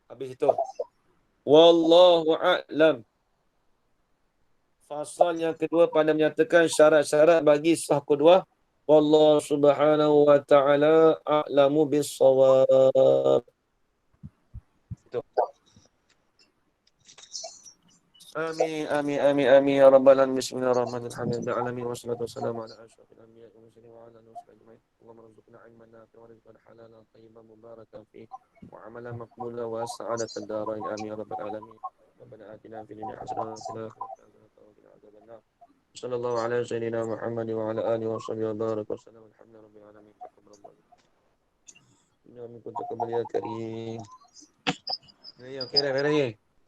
Habis itu. Wallahu a'lam. Fasal yang kedua pada menyatakan syarat-syarat bagi sah kedua. Wallahu subhanahu wa ta'ala a'lamu bis-shawab. Amin, amin, amin, amin. Ya Rabbal Alamin. Bismillahirrahmanirrahim. Alamin. Wassalatu wassalamu ala asyrafil anbiya wa mursalin wa ala alihi wa sahbihi ajma'in. Allahumma rzuqna ilman nafi'an wa rizqan halalan tayyiban mubarakan fihi wa amalan maqbulan wa sa'adatan darain. Amin ya Rabbal Alamin. Rabbana atina fid dunya hasanah wa fil akhirati hasanah wa qina adzabannar. Sallallahu ala sayyidina Muhammad wa ala alihi wa sahbihi wa baraka wa sallam. Alhamdulillahi rabbil alamin. Taqabbalallahu minna wa minkum taqabbal ya karim. Ya, kira-kira